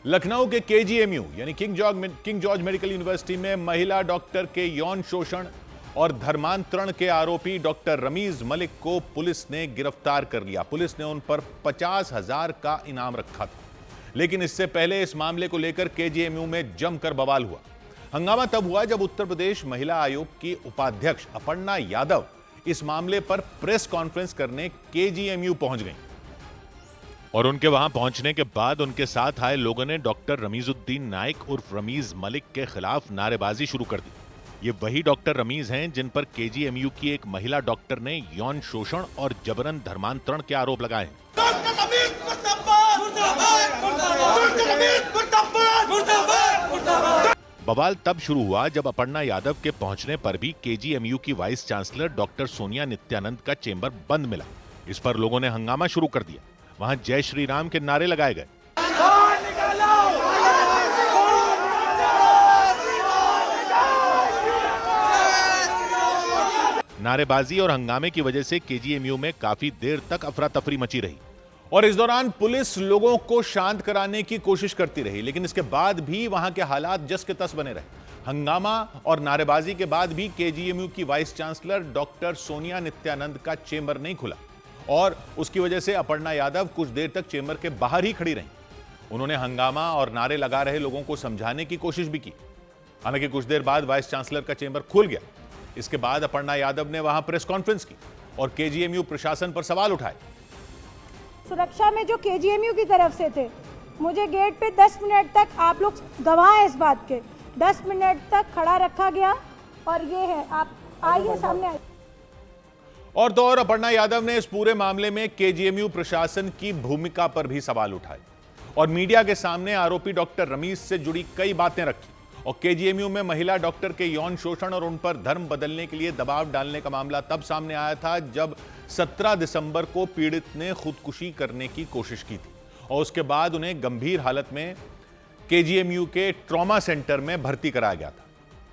लखनऊ के केजीएमयू यानी king George medical university में महिला डॉक्टर के यौन शोषण और धर्मांतरण के आरोपी डॉक्टर रमीज मलिक को पुलिस ने गिरफ्तार कर लिया। पुलिस ने उन पर 50,000 का इनाम रखा था, लेकिन इससे पहले इस मामले को लेकर केजीएमयू में जमकर बवाल हुआ। हंगामा तब हुआ जब उत्तर प्रदेश महिला आयोग की उपाध्यक्ष अपर्णा यादव इस मामले पर प्रेस कॉन्फ्रेंस करने केजीएमयू पहुंच गई और उनके वहां पहुंचने के बाद उनके साथ आए लोगों ने डॉक्टर रमीजुद्दीन नाइक उर्फ रमीज मलिक के खिलाफ नारेबाजी शुरू कर दी। ये वही डॉक्टर रमीज हैं जिन पर केजीएमयू की एक महिला डॉक्टर ने यौन शोषण और जबरन धर्मांतरण के आरोप लगाए हैं। बवाल तब शुरू हुआ जब अपर्णा यादव के पहुंचने पर भी केजीएमयू की vice chancellor doctor Sonia Nityanand का चेंबर बंद मिला। इस पर लोगों ने हंगामा शुरू कर दिया। वहां जय श्री राम के नारे लगाए गए। नारेबाजी और हंगामे की वजह से केजीएमयू में काफी देर तक अफरा तफरी मची रही और इस दौरान पुलिस लोगों को शांत कराने की कोशिश करती रही, लेकिन इसके बाद भी वहां के हालात जस के तस बने रहे। हंगामा और नारेबाजी के बाद भी केजीएमयू की vice chancellor doctor Sonia Nityanand का चेंबर नहीं खुला और उसकी वजह से अपर्णा यादव कुछ देर तक चेंबर के बाहर ही खड़ी रहीं। उन्होंने हंगामा और नारे लगा रहे लोगों को समझाने की कोशिश भी की। हालांकि कुछ देर बाद वाइस चांसलर का चेंबर खुल गया। इसके बाद अपर्णा यादव ने वहां प्रेस कॉन्फ्रेंस की और केजीएमयू प्रशासन पर सवाल उठाए। सुरक्षा में जो केजीएमयू की तरफ से थे, मुझे गेट पे 10 मिनट तक, आप लोग गवाह हैं इस बात के, 10 मिनट तक खड़ा रखा गया और ये है, आप आइए सामने आइए। और तो और अपर्णा यादव ने इस पूरे मामले में केजीएमयू प्रशासन की भूमिका पर भी सवाल उठाए और मीडिया के सामने आरोपी डॉक्टर रमीज से जुड़ी कई बातें रखी। और केजीएमयू में महिला डॉक्टर के यौन शोषण और उन पर धर्म बदलने के लिए दबाव डालने का मामला तब सामने आया था जब 17 दिसंबर को पीड़ित ने खुदकुशी करने की कोशिश की थी और उसके बाद उन्हें गंभीर हालत में केजीएमयू के ट्रॉमा सेंटर में भर्ती कराया गया था।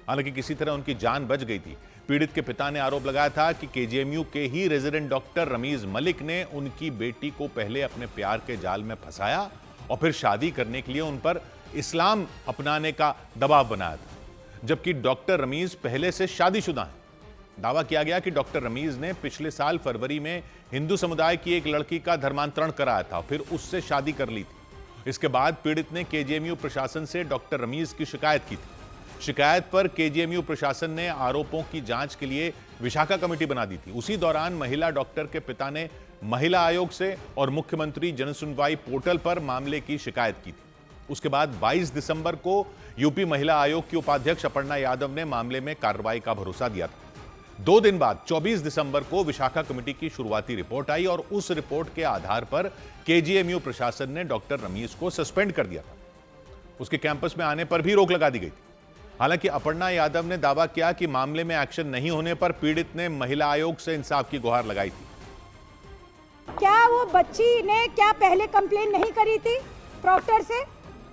हालांकि किसी तरह उनकी जान बच गई थी। पीड़ित के पिता ने आरोप लगाया था कि केजीएमयू के ही रेजिडेंट डॉक्टर रमीज मलिक ने उनकी बेटी को पहले अपने प्यार के जाल में फंसाया और फिर शादी करने के लिए उन पर इस्लाम अपनाने का दबाव बनाया था, जबकि डॉक्टर रमीज पहले से शादीशुदा हैं। दावा किया गया कि डॉक्टर रमीज ने पिछले साल फरवरी में हिंदू समुदाय की एक लड़की का धर्मांतरण कराया था, फिर उससे शादी कर ली थी। इसके बाद पीड़ित ने केजीएमयू प्रशासन से डॉक्टर रमीज की शिकायत की थी। शिकायत पर केजीएमयू प्रशासन ने आरोपों की जांच के लिए विशाखा कमेटी बना दी थी। उसी दौरान महिला डॉक्टर के पिता ने महिला आयोग से और मुख्यमंत्री जनसुनवाई पोर्टल पर मामले की शिकायत की थी। उसके बाद 22 दिसंबर को यूपी महिला आयोग की उपाध्यक्ष अपर्णा यादव ने मामले में कार्रवाई का भरोसा दिया था। 2 दिन बाद 24 दिसंबर को विशाखा कमेटी की शुरुआती रिपोर्ट आई और उस रिपोर्ट के आधार पर केजीएमयू प्रशासन ने डॉक्टर रमीज को सस्पेंड कर दिया था। उसके कैंपस में आने पर भी रोक लगा दी गई थी। हालांकि अपर्णा यादव ने दावा किया कि मामले में एक्शन नहीं होने पर पीड़ित ने महिला आयोग से इंसाफ की गुहार लगाई थी। क्या वो बच्ची ने क्या पहले कंप्लेन नहीं करी थी प्रॉक्टर से?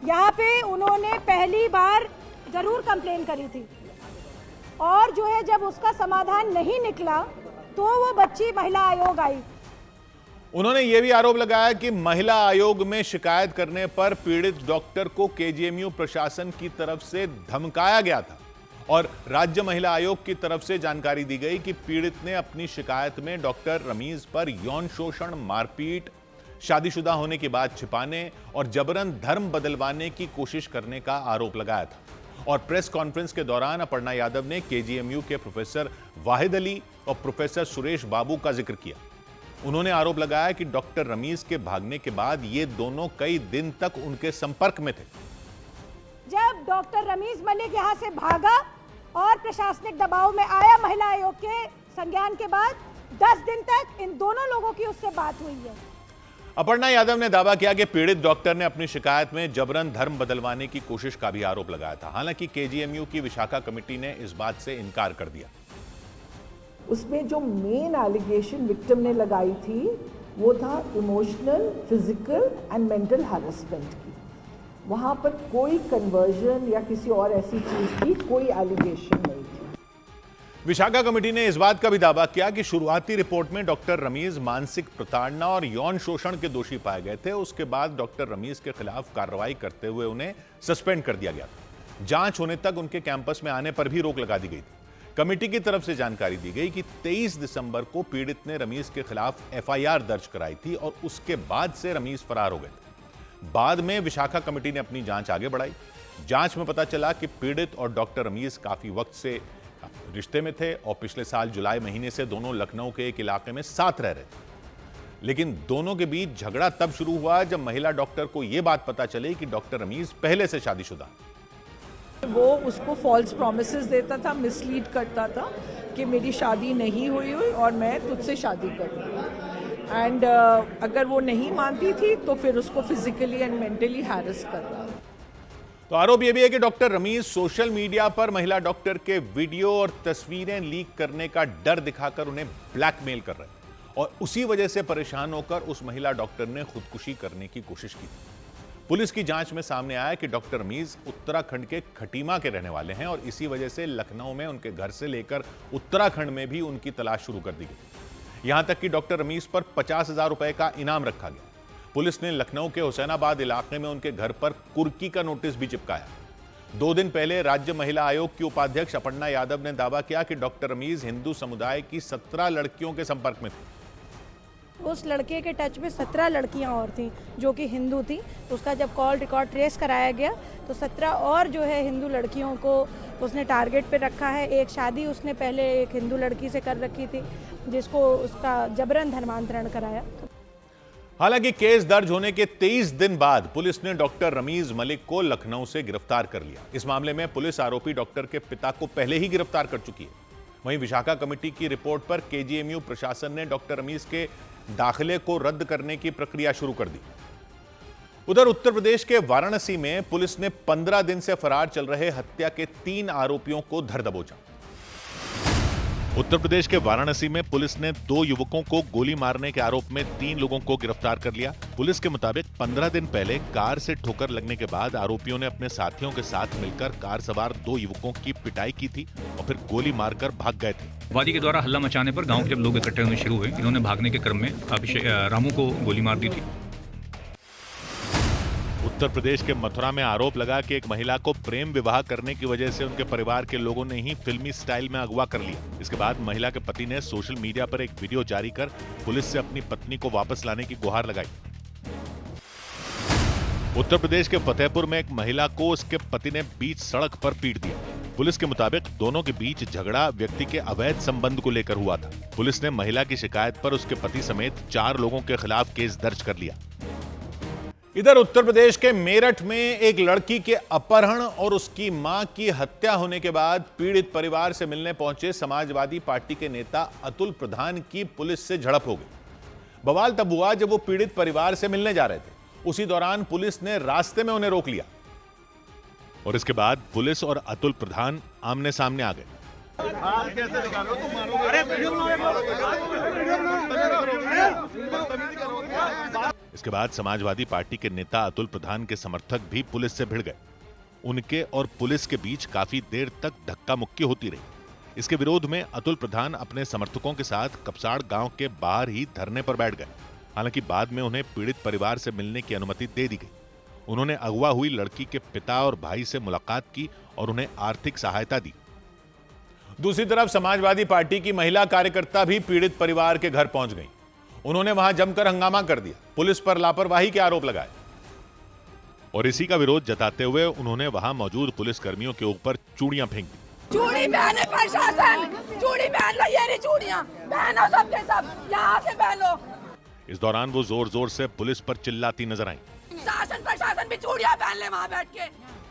यहाँ पे उन्होंने पहली बार जरूर कंप्लेन करी थी और जो है जब उसका समाधान नहीं निकला तो वो बच्ची महिला आयोग आई। उन्होंने यह भी आरोप लगाया कि महिला आयोग में शिकायत करने पर पीड़ित डॉक्टर को केजीएमयू प्रशासन की तरफ से धमकाया गया था और राज्य महिला आयोग की तरफ से जानकारी दी गई कि पीड़ित ने अपनी शिकायत में डॉक्टर रमीज पर यौन शोषण, मारपीट, शादीशुदा होने की बात छिपाने और जबरन धर्म बदलवाने की कोशिश करने का आरोप लगाया था। और प्रेस कॉन्फ्रेंस के दौरान अपर्णा यादव ने केजीएमयू के प्रोफेसर वाहिद अली और प्रोफेसर सुरेश बाबू का जिक्र किया। उन्होंने आरोप लगाया कि डॉक्टर रमीज के भागने के बाद ये दोनों कई दिन तक उनके संपर्क में थे। जब डॉक्टर रमीज मलिक यहाँ से भागा और प्रशासनिक दबाव में आया महिला आयोग के संज्ञान के बाद 10 दिन तक इन दोनों लोगों की उससे बात हुई है। अपर्णा यादव ने दावा किया कि पीड़ित डॉक्टर ने अपनी शिकायत में जबरन धर्म बदलवाने की कोशिश का भी आरोप लगाया था। हालांकि केजीएमयू की विशाखा कमेटी ने इस बात से इनकार कर दिया। उसमें जो मेन एलिगेशन विक्टिम ने लगाई थी वो था emotional, physical and mental harassment की। वहां पर कोई कन्वर्जन या किसी और ऐसी चीज की कोई एलिगेशन नहीं थी। विशाखा कमेटी ने इस बात का भी दावा किया कि शुरुआती रिपोर्ट में डॉक्टर रमीज मानसिक प्रताड़ना और यौन शोषण के दोषी पाए गए थे। उसके बाद डॉक्टर रमीज के खिलाफ कार्रवाई करते हुए उन्हें सस्पेंड कर दिया गया था। जांच होने तक उनके कैंपस में आने पर भी रोक लगा दी गई थी। कमेटी की तरफ से जानकारी दी गई कि 23 दिसंबर को पीड़ित ने रमीज के खिलाफ एफआईआर दर्ज कराई थी और उसके बाद से रमीज फरार हो गए थे। बाद में विशाखा कमेटी ने अपनी जांच आगे बढ़ाई। जांच में पता चला कि पीड़ित और डॉक्टर रमीज काफी वक्त से रिश्ते में थे और पिछले साल जुलाई महीने से दोनों लखनऊ के एक इलाके में साथ रह रहे थे। लेकिन दोनों के बीच झगड़ा तब शुरू हुआ जब महिला डॉक्टर को यह बात पता चली कि डॉक्टर रमीज पहले से शादीशुदा। वो उसको फॉल्स प्रॉमिसेस देता था, मिसलीड करता था कि मेरी शादी नहीं हुई और मैं तुझसे शादी करूँगा। एंड अगर वो नहीं मानती थी तो फिर उसको फिजिकली एंड मेंटली हैरेस कर रहा था। तो आरोप यह भी है कि डॉक्टर रमीज सोशल मीडिया पर महिला डॉक्टर के वीडियो और तस्वीरें लीक करने का डर दिखाकर उन्हें ब्लैकमेल कर रहे और उसी वजह से परेशान होकर उस महिला डॉक्टर ने खुदकुशी करने की कोशिश की थी। पुलिस की जांच में सामने आया कि डॉक्टर रमीज उत्तराखंड के खटीमा के रहने वाले हैं और इसी वजह से लखनऊ में उनके घर से लेकर उत्तराखंड में भी उनकी तलाश शुरू कर दी गई। यहां तक कि डॉक्टर रमीज पर 50,000 रुपए का इनाम रखा गया। पुलिस ने लखनऊ के हुसैनाबाद इलाके में उनके घर पर कुर्की का नोटिस भी चिपकाया। 2 दिन पहले राज्य महिला आयोग की उपाध्यक्ष अपर्णा यादव ने दावा किया कि डॉक्टर रमीज हिंदू समुदाय की 17 लड़कियों के संपर्क में थे। उस लड़के के टच में 17 लड़कियां और थीं जो कि हिंदू थी। उसका जब कॉल रिकॉर्ड ट्रेस कराया गया तो 17 और जो है हिंदू लड़कियों को उसने टारगेट पे रखा है। एक शादी उसने पहले एक हिंदू लड़की से कर रखी थी जिसको उसका जबरन धर्मांतरण कराया। हालांकि केस दर्ज होने के 23 दिन बाद पुलिस ने डॉक्टर रमीज मलिक को लखनऊ से गिरफ्तार कर लिया। इस मामले में पुलिस आरोपी डॉक्टर के पिता को पहले ही गिरफ्तार कर चुकी है। वहीं विशाखा कमेटी की रिपोर्ट पर केजीएमयू प्रशासन ने डॉक्टर रमीज के दाखिले को रद्द करने की प्रक्रिया शुरू कर दी। उधर उत्तर प्रदेश के वाराणसी में पुलिस ने 15 दिन से फरार चल रहे हत्या के 3 आरोपियों को धर दबोचा। उत्तर प्रदेश के वाराणसी में पुलिस ने 2 युवकों को गोली मारने के आरोप में 3 लोगों को गिरफ्तार कर लिया। पुलिस के मुताबिक 15 दिन पहले कार से ठोकर लगने के बाद आरोपियों ने अपने साथियों के साथ मिलकर कार सवार 2 युवकों की पिटाई की थी और फिर गोली मारकर भाग गए थे। वादी के द्वारा हल्ला मचाने पर गांव के जब लोग इकट्ठे होने शुरू हुए, इन्होंने भागने के क्रम में रामू को गोली मार दी थी। उत्तर प्रदेश के मथुरा में आरोप लगा कि एक महिला को प्रेम विवाह करने की वजह से उनके परिवार के लोगों ने ही फिल्मी स्टाइल में अगवा कर लिया। इसके बाद महिला के पति ने सोशल मीडिया पर एक वीडियो जारी कर पुलिस से अपनी पत्नी को वापस लाने की गुहार लगाई। उत्तर प्रदेश के फतेहपुर में एक महिला को उसके पति ने बीच सड़क पर पीट दिया। पुलिस के मुताबिक दोनों के बीच झगड़ा व्यक्ति के अवैध संबंध को लेकर हुआ था। पुलिस ने महिला की शिकायत पर उसके पति समेत 4 लोगों के खिलाफ केस दर्ज कर लिया। इधर उत्तर प्रदेश के मेरठ में एक लड़की के अपहरण और उसकी मां की हत्या होने के बाद पीड़ित परिवार से मिलने पहुंचे समाजवादी पार्टी के नेता अतुल प्रधान की पुलिस से झड़प हो गई। बवाल तब हुआ जब वो पीड़ित परिवार से मिलने जा रहे थे। उसी दौरान पुलिस ने रास्ते में उन्हें रोक लिया और इसके बाद पुलिस और अतुल प्रधान आमने सामने आ गए। इसके बाद समाजवादी पार्टी के नेता अतुल प्रधान के समर्थक भी पुलिस से भिड़ गए। उनके और पुलिस के बीच काफी देर तक धक्का मुक्की होती रही। इसके विरोध में अतुल प्रधान अपने समर्थकों के साथ कपसाड़ गांव के बाहर ही धरने पर बैठ गए। हालांकि बाद में उन्हें पीड़ित परिवार से मिलने की अनुमति दे दी गई। उन्होंने अगवा हुई लड़की के पिता और भाई से मुलाकात की और उन्हें आर्थिक सहायता दी। दूसरी तरफ समाजवादी पार्टी की महिला कार्यकर्ता भी पीड़ित परिवार के घर पहुंच गईं। उन्होंने वहां जमकर हंगामा कर दिया, पुलिस पर लापरवाही के आरोप लगाए और इसी का विरोध जताते हुए उन्होंने वहां मौजूद पुलिस कर्मियों के ऊपर चूड़ियां फेंक दी। चूड़ी पहने प्रशासन, चूड़ी पहन लो, ये रही चूड़ियां, पहनो सबके सब, यहाँ से पहनो। इस दौरान वो जोर जोर से पुलिस पर चिल्लाती नजर आईं। शासन प्रशासन भी चूड़ियां पहन ले वहाँ बैठ के,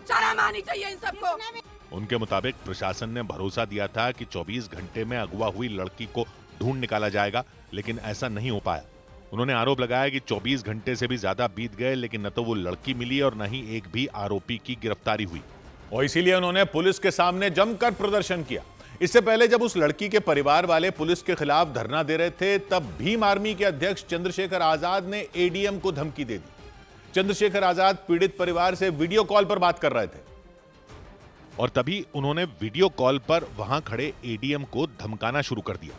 शर्म आनी चाहिए इन सबको। उनके मुताबिक प्रशासन ने भरोसा दिया था कि 24 घंटे में अगवा हुई लड़की को ढूंढ निकाला जाएगा, लेकिन ऐसा नहीं हो पाया। उन्होंने आरोप लगाया कि 24 घंटे से भी ज्यादा बीत गए, लेकिन न तो वो लड़की मिली और न ही एक भी आरोपी की गिरफ्तारी हुई और इसीलिए उन्होंने पुलिस के सामने जमकर प्रदर्शन किया। इससे पहले जब उस लड़की के परिवार वाले पुलिस के खिलाफ धरना दे रहे थे, तब भीम आर्मी के अध्यक्ष चंद्रशेखर आजाद ने एडीएम को धमकी दे दी। चंद्रशेखर आजाद पीड़ित परिवार से वीडियो कॉल पर बात कर रहे थे। और तभी उन्होंने वीडियो कॉल पर वहां खड़े एडीएम को धमकाना शुरू कर दिया।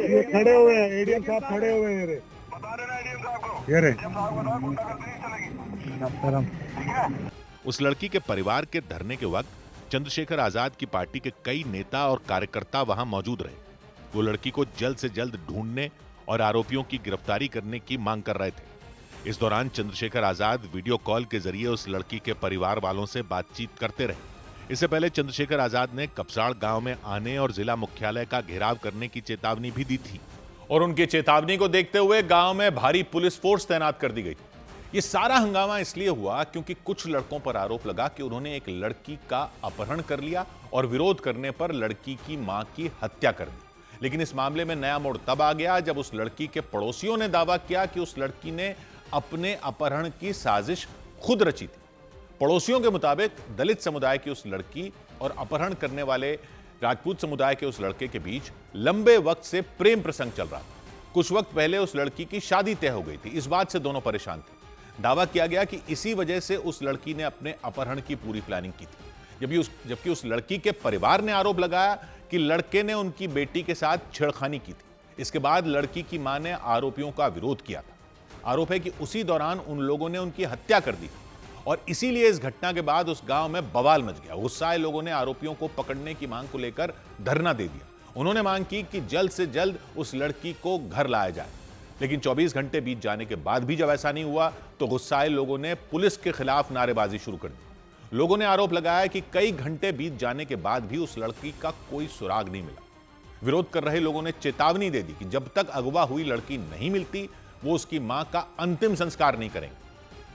ये खड़े हुए हैं, एडीएम साहब खड़े हुए हैं, ये रे। उस लड़की के परिवार के धरने के वक्त चंद्रशेखर आजाद की पार्टी के कई नेता और कार्यकर्ता वहां मौजूद रहे। वो लड़की को जल्द से जल्द ढूंढने और आरोपियों की गिरफ्तारी करने की मांग कर रहे थे। इस दौरान चंद्रशेखर आजाद वीडियो कॉल के जरिए उस लड़की के परिवार वालों से बातचीत करते रहे। इससे पहले चंद्रशेखर आजाद ने कपसाड़ गांव में आने और जिला मुख्यालय का घेराव करने की चेतावनी भी दी थी और उनकी चेतावनी को देखते हुए गांव में भारी पुलिस फोर्स तैनात कर दी गई। ये सारा हंगामा इसलिए हुआ क्योंकि कुछ लड़कों पर आरोप लगा कि उन्होंने एक लड़की का अपहरण कर लिया और विरोध करने पर लड़की की मां की हत्या कर दी। लेकिन इस मामले में नया मोड़ तब आ गया जब उस लड़की के पड़ोसियों ने दावा किया कि उस लड़की ने अपने अपहरण की साजिश खुद रची थी। पड़ोसियों के मुताबिक दलित समुदाय की उस लड़की और अपहरण करने वाले राजपूत समुदाय के उस लड़के के बीच लंबे वक्त से प्रेम प्रसंग चल रहा था। कुछ वक्त पहले उस लड़की की शादी तय हो गई थी। इस बात से दोनों परेशान थे। दावा किया गया कि इसी वजह से उस लड़की ने अपने अपहरण की पूरी प्लानिंग की थी। जबकि उस लड़की के परिवार ने आरोप लगाया कि लड़के ने उनकी बेटी के साथ छेड़खानी की थी। इसके बाद लड़की की मां ने आरोपियों का विरोध किया था। आरोप है कि उसी दौरान उन लोगों ने उनकी हत्या कर दी और इसीलिए इस घटना के बाद उस गांव में बवाल मच गया। गुस्साए लोगों ने आरोपियों को पकड़ने की मांग को लेकर धरना दे दिया। उन्होंने मांग की कि जल्द से जल्द उस लड़की को घर लाया जाए। लेकिन 24 घंटे बीत जाने के बाद भी जब ऐसा नहीं हुआ तो गुस्साए लोगों ने पुलिस के खिलाफ नारेबाजी शुरू कर दी। लोगों ने आरोप लगाया कि कई घंटे बीत जाने के बाद भी उस लड़की का कोई सुराग नहीं मिला। विरोध कर रहे लोगों ने चेतावनी दे दी कि जब तक अगवा हुई लड़की नहीं मिलती वो उसकी मां का अंतिम संस्कार नहीं करेंगे।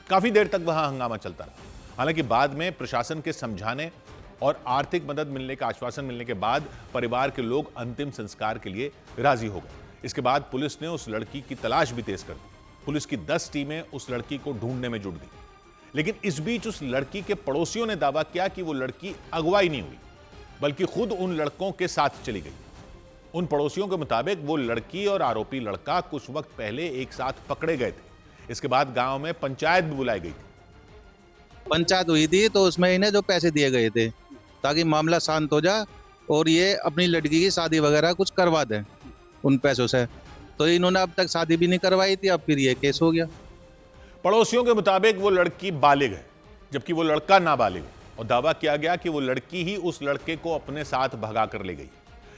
काफी देर तक वहां हंगामा चलता रहा। हालांकि बाद में प्रशासन के समझाने और आर्थिक मदद मिलने का आश्वासन मिलने के बाद परिवार के लोग अंतिम संस्कार के लिए राजी हो गए। इसके बाद पुलिस ने उस लड़की की तलाश भी तेज कर दी। पुलिस की 10 टीमें उस लड़की को ढूंढने में जुट गई। लेकिन इस बीच उस लड़की के पड़ोसियों ने दावा किया कि वो लड़की अगवाई नहीं हुई बल्कि खुद उन लड़कों के साथ चली गई। उन पड़ोसियों के मुताबिक वो लड़की और आरोपी लड़का कुछ वक्त पहले एक साथ पकड़े गए थे। इसके बाद गांव में पंचायत भी बुलाई गई थी। पंचायत हुई थी तो उसमें इन्हें जो पैसे दिए गए थे ताकि मामला शांत हो जाए और ये अपनी लड़की की शादी वगैरह कुछ करवा दें उन पैसों से। तो इन्होंने अब तक शादी भी नहीं करवाई थी, अब फिर ये केस हो गया। पड़ोसियों के मुताबिक वो लड़की बालिग है जबकि वो लड़का नाबालिग है और दावा किया गया कि वो लड़की ही उस लड़के को अपने साथ भगा कर ले गई।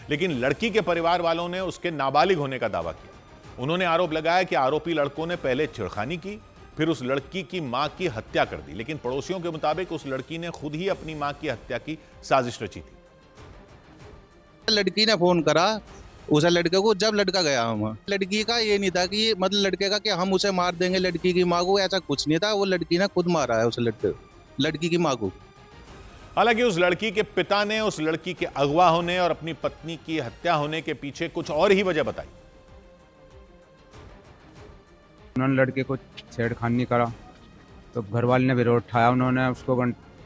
लेकिन लड़की के परिवार वालों ने उसके नाबालिग होने का दावा किया। उन्होंने आरोप लगाया कि आरोपी लड़कों ने पहले छेड़खानी की फिर उस लड़की की मां की हत्या कर दी। लेकिन पड़ोसियों के मुताबिक उस लड़की ने खुद ही अपनी मां की हत्या की साजिश रची थी। लड़की ने फोन करा उस लड़के को जब लड़का गया वहाँ। लड़की का ये नहीं था कि मतलब लड़के का कि हम उसे मार देंगे लड़की की माँ को, ऐसा कुछ नहीं था। वो लड़की ने खुद मारा है उस लड़की की माँ को। हालांकि उस लड़की के पिता ने उस लड़की के अगवा होने और अपनी पत्नी की हत्या होने के पीछे कुछ और ही वजह बताई। उन्होंने लड़के को छेड़खानी करा तो घर वाले ने विरोध उठाया। उन्होंने उसको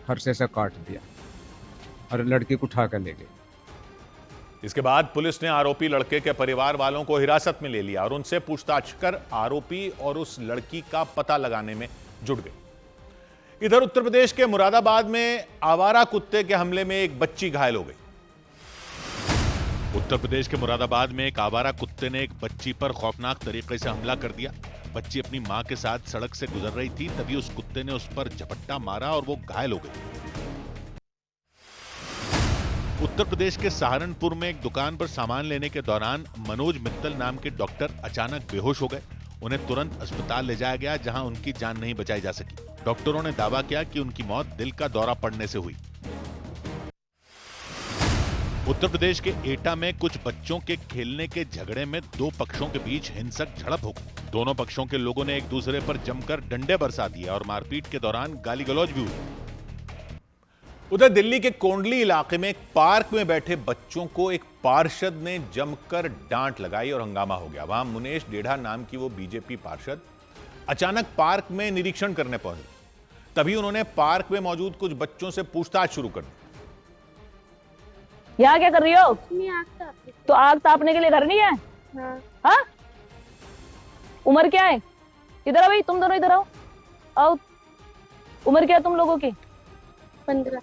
फरसे से काट दिया और लड़की को उठा कर ले गए। इसके बाद पुलिस ने आरोपी लड़के के परिवार वालों को हिरासत में ले लिया और उनसे पूछताछ कर आरोपी और उस लड़की का पता लगाने में जुट गए। इधर उत्तर प्रदेश के मुरादाबाद में आवारा कुत्ते के हमले में एक बच्ची घायल हो गई। उत्तर प्रदेश के मुरादाबाद में एक आवारा कुत्ते ने एक बच्ची पर खौफनाक तरीके से हमला कर दिया। बच्ची अपनी मां के साथ सड़क से गुजर रही थी, तभी उस कुत्ते ने उस पर झपट्टा मारा और वो घायल हो गई। उत्तर प्रदेश के सहारनपुर में एक दुकान पर सामान लेने के दौरान मनोज मित्तल नाम के डॉक्टर अचानक बेहोश हो गए। उन्हें तुरंत अस्पताल ले जाया गया जहां उनकी जान नहीं बचाई जा सकी। डॉक्टरों ने दावा किया कि उनकी मौत दिल का दौरा पड़ने से हुई। उत्तर प्रदेश के एटा में कुछ बच्चों के खेलने के झगड़े में दो पक्षों के बीच हिंसक झड़प हो गई। दोनों पक्षों के लोगों ने एक दूसरे पर जमकर डंडे बरसा दिए और मारपीट के दौरान गाली गलौज भी हुई। उधर दिल्ली के कोंडली इलाके में एक पार्क में बैठे बच्चों को एक पार्षद ने जमकर डांट लगाई और हंगामा हो गया। वहां मुनेश डेढ़ा नाम की वो बीजेपी पार्षद अचानक पार्क में निरीक्षण करने पहुंचे। तभी उन्होंने पार्क में मौजूद कुछ बच्चों से पूछताछ शुरू कर दी। यहाँ क्या कर रही हो? तो आग तापने के लिए घर नहीं है? हाँ? उम्र क्या है? इधर आओ भाई, तुम दोनों इधर आओ। उम्र क्या है तुम लोगों की? 15।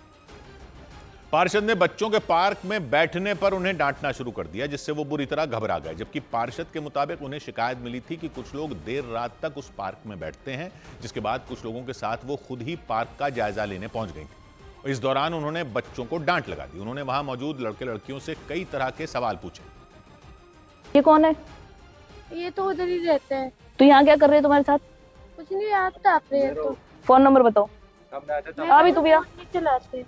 पार्षद ने बच्चों के पार्क में बैठने पर उन्हें डांटना शुरू कर दिया, जिससे वो बुरी तरह घबरा गए। जबकि पार्षद के मुताबिक उन्हें शिकायत मिली थी कि कुछ लोग देर रात तक उस पार्क में बैठते हैं, जिसके बाद कुछ लोगों के साथ वो खुद ही पार्क का जायजा लेने पहुंच गई थी। इस दौरान उन्होंने बच्चों को डांट लगा दी। उन्होंने वहां मौजूद लड़के लड़कियों से कई तरह के सवाल पूछे। ये कौन है? ये तो उधर ही रहते हैं। तो यहाँ क्या कर रहे हैं तुम्हारे साथ? कुछ नहीं, आप ताप रहे हैं तो। फोन नंबर बताओ। अभी तू भैया नहीं चलाते।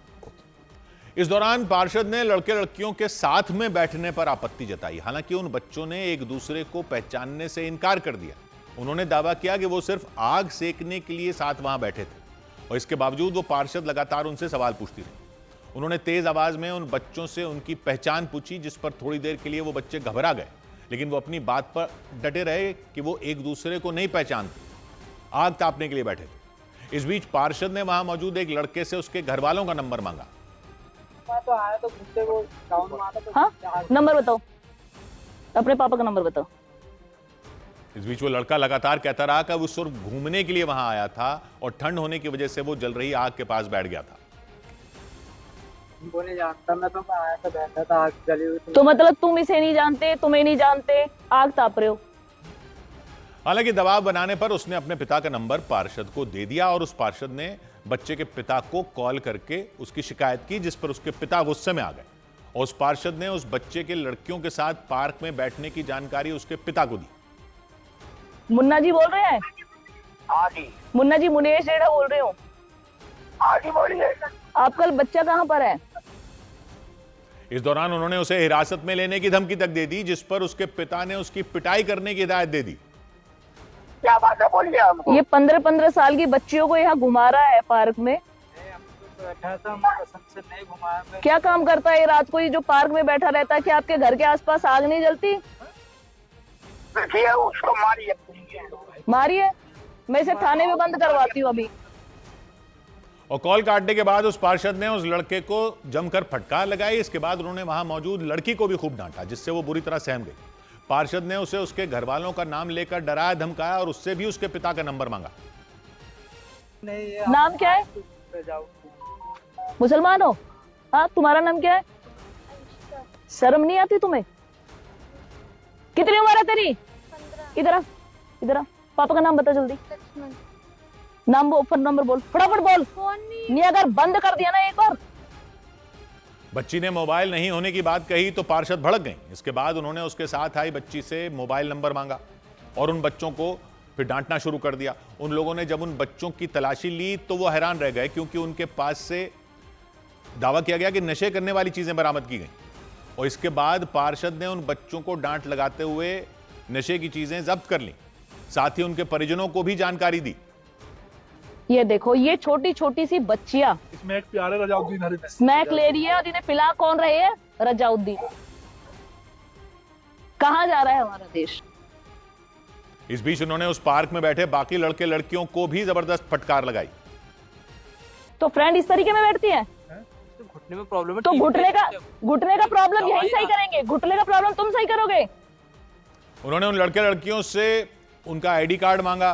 इस दौरान पार्षद ने लड़के लड़कियों के साथ में बैठने पर आपत्ति जताई। हालांकि उन बच्चों ने एक दूसरे को पहचानने से इनकार कर दिया। उन्होंने दावा किया कि वो सिर्फ आग सेकने के लिए साथ वहां बैठे थे और इसके बावजूद वो पार्षद लगातार उनसे सवाल पूछती रही। उन्होंने तेज आवाज में उन बच्चों से उनकी पहचान पूछी, जिस पर थोड़ी देर के लिए वो बच्चे घबरा गए, लेकिन वो अपनी बात पर डटे रहे कि वो एक दूसरे को नहीं पहचानते, आग तापने के लिए बैठे थे। इस बीच पार्षद ने वहां मौजूद एक लड़के से उसके घर वालों का नंबर मांगा। हाँ, नंबर बताओ, अपने पापा का नंबर बताओ। इस बीच वो लड़का लगातार कहता रहा कि वो सिर्फ घूमने के लिए वहां आया था और ठंड होने की वजह से वो जल रही आग के पास बैठ गया था। वो नहीं जानता, मैं तो आया था, बैठा था, आग जली हुई थी। तो मतलब तुम इसे नहीं जानते, तुम्हें नहीं जानते, आग ताप रहे हो। हालांकि दबाव बनाने पर उसने अपने पिता का नंबर पार्षद को दे दिया और उस पार्षद ने बच्चे के पिता को कॉल करके उसकी शिकायत की, जिस पर उसके पिता गुस्से में आ गए और उस पार्षद ने उस बच्चे के लड़कियों के साथ पार्क में बैठने की जानकारी उसके पिता को दी। मुन्ना जी बोल रहे हैं? हाँ जी। मुन्ना जी, मुनेश रेड़ा बोल रहे हो। हाँ जी, बोलिए। आपका बच्चा कहाँ पर है? इस दौरान उन्होंने उसे हिरासत में लेने की धमकी तक दे दी, जिस पर उसके पिता ने उसकी पिटाई करने की हिदायत दे दी। क्या बात है, बोलिए हमको। ये 15-15 साल की बच्चियों को यहाँ घुमा रहा है पार्क में। बैठा था, मैं पसंद से नहीं घुमाया। क्या काम करता है रात को ये जो पार्क में बैठा रहता है? कि आपके घर के आसपास आग नहीं जलती? उसको मारिए। मारिए, मैं इसे थाने में बंद करवाती हूँ अभी। और कॉल काटने के बाद उस पार्षद ने उस लड़के को जमकर फटकार लगाई। इसके बाद उन्होंने वहां मौजूद लड़की को भी खूब डांटा, जिससे वो बुरी तरह सहम गई। पार्षद ने उसे उसके घर वालों का नाम लेकर डराया धमकाया और उससे भी उसके पिता का नंबर मांगा। नाम क्या है? मुसलमान हो? हाँ, तुम्हारा नाम क्या है? शर्म नहीं आती तुम्हें? कितनी उम्र है तेरी? 15। इधर आ, इधर आ। पापा का नाम बता जल्दी। नाम वो फोन नंबर बोल, फटाफट बोल। फोन नहीं अगर बंद कर दिया ना एक बार। बच्ची ने मोबाइल नहीं होने की बात कही तो पार्षद भड़क गई। इसके बाद उन्होंने उसके साथ आई बच्ची से मोबाइल नंबर मांगा और उन बच्चों को फिर डांटना शुरू कर दिया। उन लोगों ने जब उन बच्चों की तलाशी ली तो वो हैरान रह गए, क्योंकि उनके पास से दावा किया गया कि नशे करने वाली चीजें बरामद की गई। और इसके बाद पार्षद ने उन बच्चों को डांट लगाते हुए नशे की चीजें जब्त कर ली। साथ ही उनके परिजनों को भी जानकारी दी। ये देखो, ये छोटी छोटी सी बच्चियां इसमें एक प्यारे रजाउद्दीन स्मैक ले रही है और इन्हें पिला कौन रहे हैं? रजाउद्दीन। कहां जा रहा है हमारा देश? इस बीच उन्होंने उस पार्क में बैठे बाकी लड़के लड़कियों को भी जबरदस्त फटकार लगाई। तो फ्रेंड इस तरीके में बैठती है? घुटने में प्रॉब्लम है, तो घुटने का प्रॉब्लम यही सही करेंगे। घुटने का प्रॉब्लम तुम सही करोगे। उन्होंने उन लड़के लड़कियों से उनका आईडी कार्ड मांगा,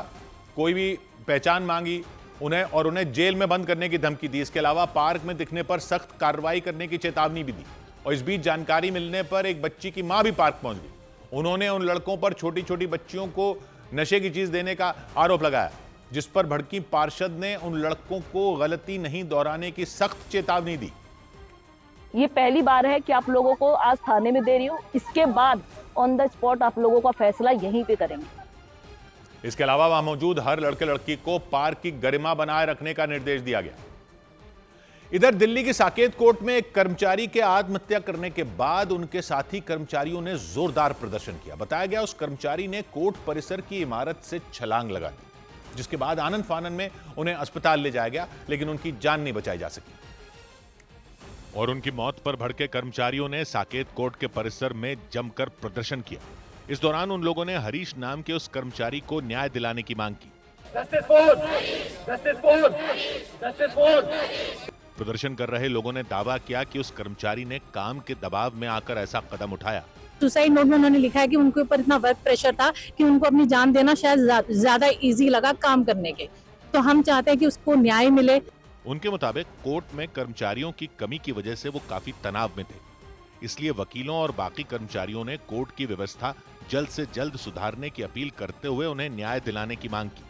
कोई भी पहचान मांगी उन्हें जेल में बंद करने की धमकी दी। इसके अलावा पार्क में दिखने पर सख्त कार्रवाई करने की चेतावनी भी दी। और इस बीच जानकारी मिलने पर एक बच्ची की मां भी पार्क पहुंच गई। उन्होंने उन लड़कों पर छोटी छोटी बच्चियों को नशे की चीज देने का आरोप लगाया, जिस पर भड़की पार्षद ने उन लड़कों को गलती नहीं दोहराने की सख्त चेतावनी दी। ये पहली बार है कि आप लोगों को आज थाने में दे रही हूँ, इसके बाद ऑन द स्पॉट आप लोगों का फैसला यहीं पे करेंगे। इसके अलावा वहां मौजूद हर लड़के लड़की को पार्क की गरिमा बनाए रखने का निर्देश दिया गया। इधर दिल्ली की साकेत कोर्ट में एक कर्मचारी के आत्महत्या करने के बाद उनके साथी कर्मचारियों ने जोरदार प्रदर्शन किया। बताया गया उस कर्मचारी ने कोर्ट परिसर की इमारत से छलांग लगा दी, जिसके बाद आनंद फानन में उन्हें अस्पताल ले जाया गया, लेकिन उनकी जान नहीं बचाई जा सकी। और उनकी मौत पर भड़के कर्मचारियों ने साकेत कोर्ट के परिसर में जमकर प्रदर्शन किया। इस दौरान उन लोगों ने हरीश नाम के उस कर्मचारी को न्याय दिलाने की मांग की। प्रदर्शन कर रहे लोगों ने दावा किया कि उस कर्मचारी ने काम के दबाव में आकर ऐसा कदम उठाया। सुसाइड नोट में उन्होंने लिखा है कि उनके ऊपर इतना वर्क प्रेशर था कि उनको अपनी जान देना शायद ज्यादा इजी लगा काम करने के। तो हम चाहते हैं कि उसको न्याय मिले। उनके मुताबिक कोर्ट में कर्मचारियों की कमी की वजह से वो काफी तनाव में थे, इसलिए वकीलों और बाकी कर्मचारियों ने कोर्ट की व्यवस्था जल्द से जल्द सुधारने की अपील करते हुए उन्हें न्याय दिलाने की मांग की।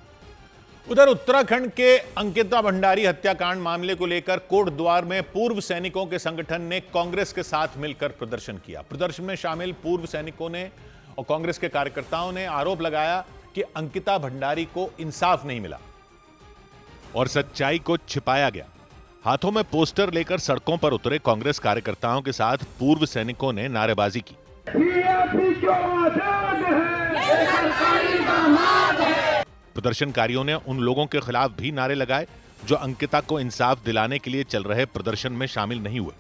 उधर उत्तराखंड के अंकिता भंडारी हत्याकांड मामले को लेकर कोर्ट द्वार में पूर्व सैनिकों के संगठन ने कांग्रेस के साथ मिलकर प्रदर्शन किया। प्रदर्शन में शामिल पूर्व सैनिकों ने और कांग्रेस के कार्यकर्ताओं ने आरोप लगाया कि अंकिता भंडारी को इंसाफ नहीं मिला और सच्चाई को छिपाया गया। हाथों में पोस्टर लेकर सड़कों पर उतरे कांग्रेस कार्यकर्ताओं के साथ पूर्व सैनिकों ने नारेबाजी की। प्रदर्शनकारियों ने उन लोगों के खिलाफ भी नारे लगाए जो अंकिता को इंसाफ दिलाने के लिए चल रहे प्रदर्शन में शामिल नहीं हुए।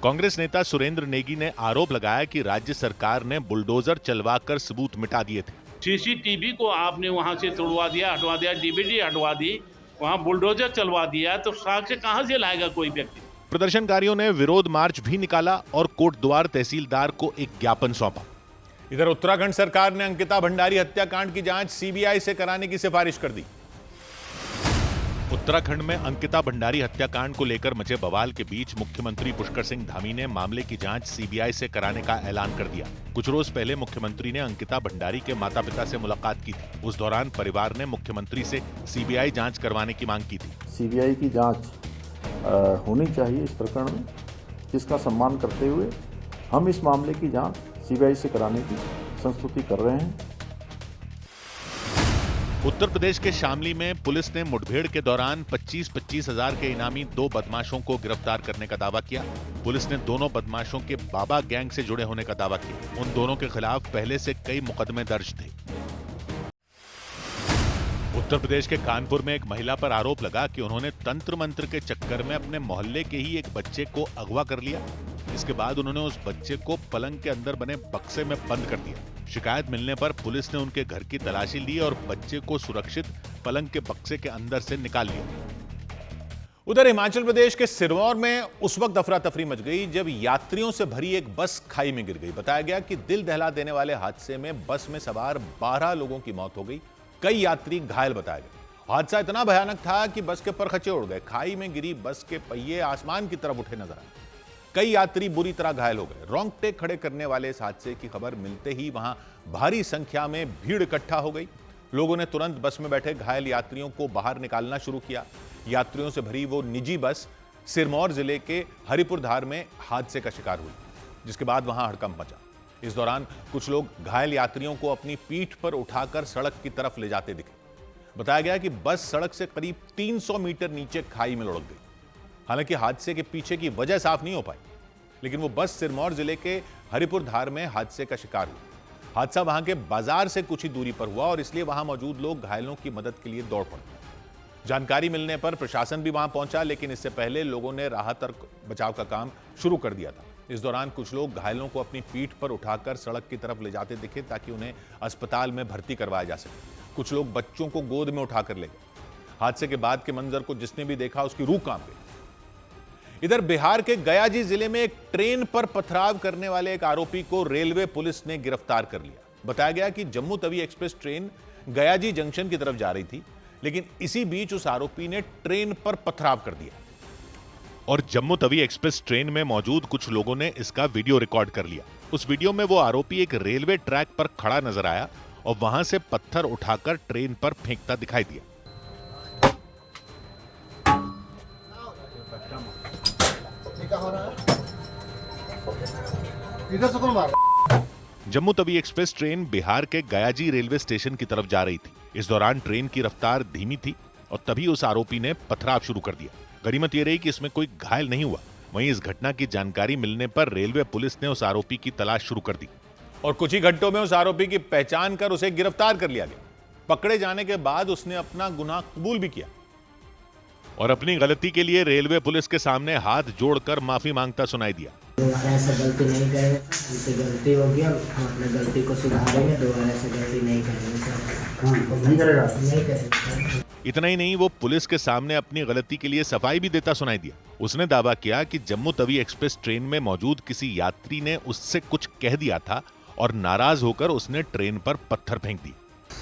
कांग्रेस नेता सुरेंद्र नेगी ने आरोप लगाया कि राज्य सरकार ने बुलडोजर चलवाकर सबूत मिटा दिए थे। सीसीटीवी को आपने वहां से तोड़वा दिया, हटवा दिया, डीवीडी हटवा दी, वहां बुलडोजर चलवा दिया, तो साक्ष्य कहां से लाएगा कोई व्यक्ति? प्रदर्शनकारियों ने विरोध मार्च भी निकाला और कोटद्वार तहसीलदार को एक ज्ञापन सौंपा। इधर उत्तराखंड सरकार ने अंकिता भंडारी हत्याकांड की जांच सीबीआई से कराने की सिफारिश कर दी। उत्तराखंड में अंकिता भंडारी हत्याकांड को लेकर मचे बवाल के बीच मुख्यमंत्री पुष्कर सिंह धामी ने मामले की जांच सीबीआई से कराने का ऐलान कर दिया। कुछ रोज पहले मुख्यमंत्री ने अंकिता भंडारी के माता-पिता से मुलाकात की थी। उस दौरान परिवार ने मुख्यमंत्री से सीबीआई जांच करवाने की मांग की थी। सीबीआई की जांच होनी चाहिए इस प्रकरण में, जिसका सम्मान करते हुए हम इस मामले की जांच सीबीआई से कराने की संस्तुति कर रहे हैं। उत्तर प्रदेश के शामली में पुलिस ने मुठभेड़ के दौरान 25-25 हजार के इनामी 2 बदमाशों को गिरफ्तार करने का दावा किया। पुलिस ने दोनों बदमाशों के बाबा गैंग से जुड़े होने का दावा किया। उन दोनों के खिलाफ पहले से कई मुकदमे दर्ज थे। उत्तर प्रदेश के कानपुर में एक महिला पर आरोप लगा कि उन्होंने तंत्र मंत्र के चक्कर में अपने मोहल्ले के ही एक बच्चे को अगवा कर लिया। इसके बाद उन्होंने उस बच्चे को पलंग के अंदर बने बक्से में बंद कर दिया। शिकायत मिलने पर पुलिस ने उनके घर की तलाशी ली और बच्चे को सुरक्षित पलंग के बक्से के अंदर से निकाल लिया। उधर हिमाचल प्रदेश के सिरमौर में उस वक्त अफरा तफरी मच गई जब यात्रियों से भरी एक बस खाई में गिर गई। बताया गया कि दिल दहला देने वाले हादसे में बस में सवार 12 लोगों की मौत हो गई। कई यात्री घायल बताए गए। हादसा इतना भयानक था कि बस के परखचे उड़ गए। खाई में गिरी बस के पहिए आसमान की तरफ उठे नजर आए। कई यात्री बुरी तरह घायल हो गए। रोंगटे खड़े करने वाले इस हादसे की खबर मिलते ही वहां भारी संख्या में भीड़ इकट्ठा हो गई। लोगों ने तुरंत बस में बैठे घायल यात्रियों को बाहर निकालना शुरू किया। यात्रियों से भरी वो निजी बस सिरमौर जिले के हरिपुर धार में हादसे का शिकार हुई, जिसके बाद वहां हड़कंप मचा। इस दौरान कुछ लोग घायल यात्रियों को अपनी पीठ पर उठाकर सड़क की तरफ ले जाते दिखे। बताया गया कि बस सड़क से करीब 300 मीटर नीचे खाई में लुढ़क गई। हालांकि हादसे के पीछे की वजह साफ नहीं हो पाई, लेकिन वो बस सिरमौर जिले के हरिपुर धार में हादसे का शिकार हुआ। हादसा वहां के बाजार से कुछ ही दूरी पर हुआ और इसलिए वहां मौजूद लोग घायलों की मदद के लिए दौड़ पड़े। जानकारी मिलने पर प्रशासन भी वहां पहुंचा, लेकिन इससे पहले लोगों ने राहत और बचाव का काम शुरू कर दिया था। इस दौरान कुछ लोग घायलों को अपनी पीठ पर उठाकर सड़क की तरफ ले जाते दिखे ताकि उन्हें अस्पताल में भर्ती करवाया जा सके। कुछ लोग बच्चों को गोद में उठाकर ले गए। हादसे के बाद के मंजर को जिसने भी देखा उसकी रूह कांप गई। इधर बिहार के गयाजी जिले में एक ट्रेन पर पथराव करने वाले एक आरोपी को रेलवे पुलिस ने गिरफ्तार कर लिया। बताया गया कि Jammu Tawi express train Gayaji junction की तरफ जा रही थी, लेकिन इसी बीच उस आरोपी ने ट्रेन पर पथराव कर दिया और जम्मू तवी एक्सप्रेस ट्रेन में मौजूद कुछ लोगों ने इसका वीडियो रिकॉर्ड कर लिया। उस वीडियो में वो आरोपी एक रेलवे ट्रैक पर खड़ा नजर आया और वहां से पत्थर उठाकर ट्रेन पर फेंकता दिखाई दिया। जम्मू तवी एक्सप्रेस ट्रेन बिहार के गयाजी रेलवे स्टेशन की तरफ जा रही थी। इस दौरान ट्रेन की रफ्तार धीमी थी और तभी उस आरोपी ने पथराव शुरू कर दिया। गनीमत यह रही कि इसमें कोई घायल नहीं हुआ। वहीं इस घटना की जानकारी मिलने पर रेलवे पुलिस ने उस आरोपी की तलाश शुरू कर दी और कुछ ही घंटों में उस आरोपी की पहचान कर उसे गिरफ्तार कर लिया गया। पकड़े जाने के बाद उसने अपना गुनाह कबूल भी किया और अपनी गलती के लिए रेलवे पुलिस के सामने हाथ जोड़कर माफी मांगता सुनाई दिया। दोबारा ऐसा गलती नहीं करेंगे, जिससे गलती हो गया हम अपने गलती को सुधारेंगे, दोबारा ऐसा गलती नहीं करेंगे सर। नहीं करेगा। इतना ही नहीं, वो पुलिस के सामने अपनी गलती के लिए सफाई भी देता सुनाई दिया। उसने दावा किया कि जम्मू तवी एक्सप्रेस ट्रेन में मौजूद किसी यात्री ने उससे कुछ कह दिया था और नाराज होकर उसने ट्रेन पर पत्थर फेंक दी।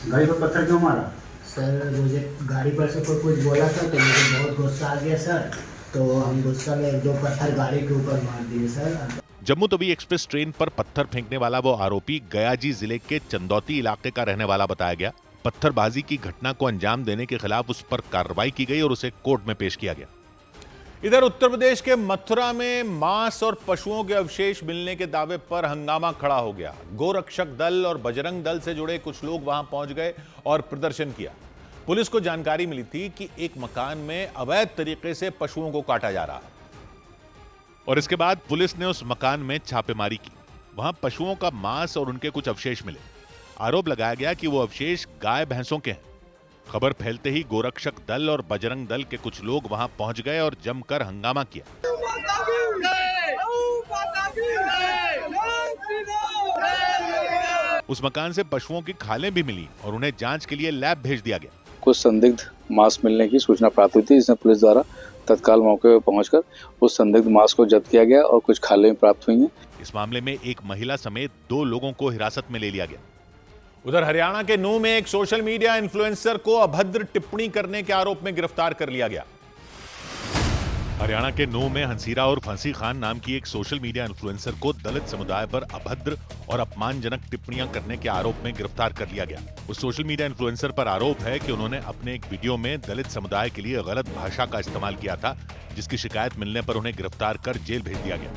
गाड़ी पर पत्थर क्यों मारा? सर मुझे गाड़ी पर से कोई कुछ बोला था तो मुझे बहुत गुस्सा आ गया सर, तो हम गुस्सा में 1-2 पत्थर गाड़ी के ऊपर मार दिए sir. Jammu Tawi express train पर पत्थर फेंकने वाला वो आरोपी गयाजी जिले के चंदौती इलाके का रहने वाला बताया गया। पत्थरबाजी की घटना को अंजाम देने के खिलाफ उस पर कार्रवाई की गई और उसे कोर्ट में पेश किया गया। इधर उत्तर प्रदेश के मथुरा में मांस और पशुओं के अवशेष मिलने के दावे पर हंगामा खड़ा हो गया। गोरक्षक दल और बजरंग दल से जुड़े कुछ लोग वहां पहुंच गए और प्रदर्शन किया। पुलिस को जानकारी मिली थी कि एक मकान में अवैध तरीके से पशुओं को काटा जा रहा है और इसके बाद पुलिस ने उस मकान में छापेमारी की। वहां पशुओं का मांस और उनके कुछ अवशेष मिले। आरोप लगाया गया कि वो अवशेष गाय भैंसों के हैं। खबर फैलते ही गोरक्षक दल और बजरंग दल के कुछ लोग वहां पहुंच गए और जमकर हंगामा किया। उस मकान से पशुओं की खालें भी मिली और उन्हें जांच के लिए लैब भेज दिया गया। कुछ संदिग्ध मांस मिलने की सूचना प्राप्त हुई थी, जिसमें पुलिस द्वारा तत्काल मौके पर पहुंचकर उस संदिग्ध मांस को जब्त किया गया और कुछ खालें प्राप्त हुई हैं। इस मामले में एक महिला समेत 2 लोगों को हिरासत में ले लिया गया। उधर हरियाणा के नूंह में एक सोशल मीडिया इन्फ्लुएंसर को अभद्र टिप्पणी करने के आरोप में गिरफ्तार कर लिया गया। हरियाणा के नूंह में हंसीरा और फंसी खान नाम की एक सोशल मीडिया इन्फ्लुएंसर को दलित समुदाय पर अभद्र और अपमानजनक टिप्पणियां करने के आरोप में गिरफ्तार कर लिया गया। उस सोशल मीडिया इन्फ्लुएंसर पर आरोप है कि उन्होंने अपने एक वीडियो में दलित समुदाय के लिए गलत भाषा का इस्तेमाल किया था, जिसकी शिकायत मिलने पर उन्हें गिरफ्तार कर जेल भेज दिया गया।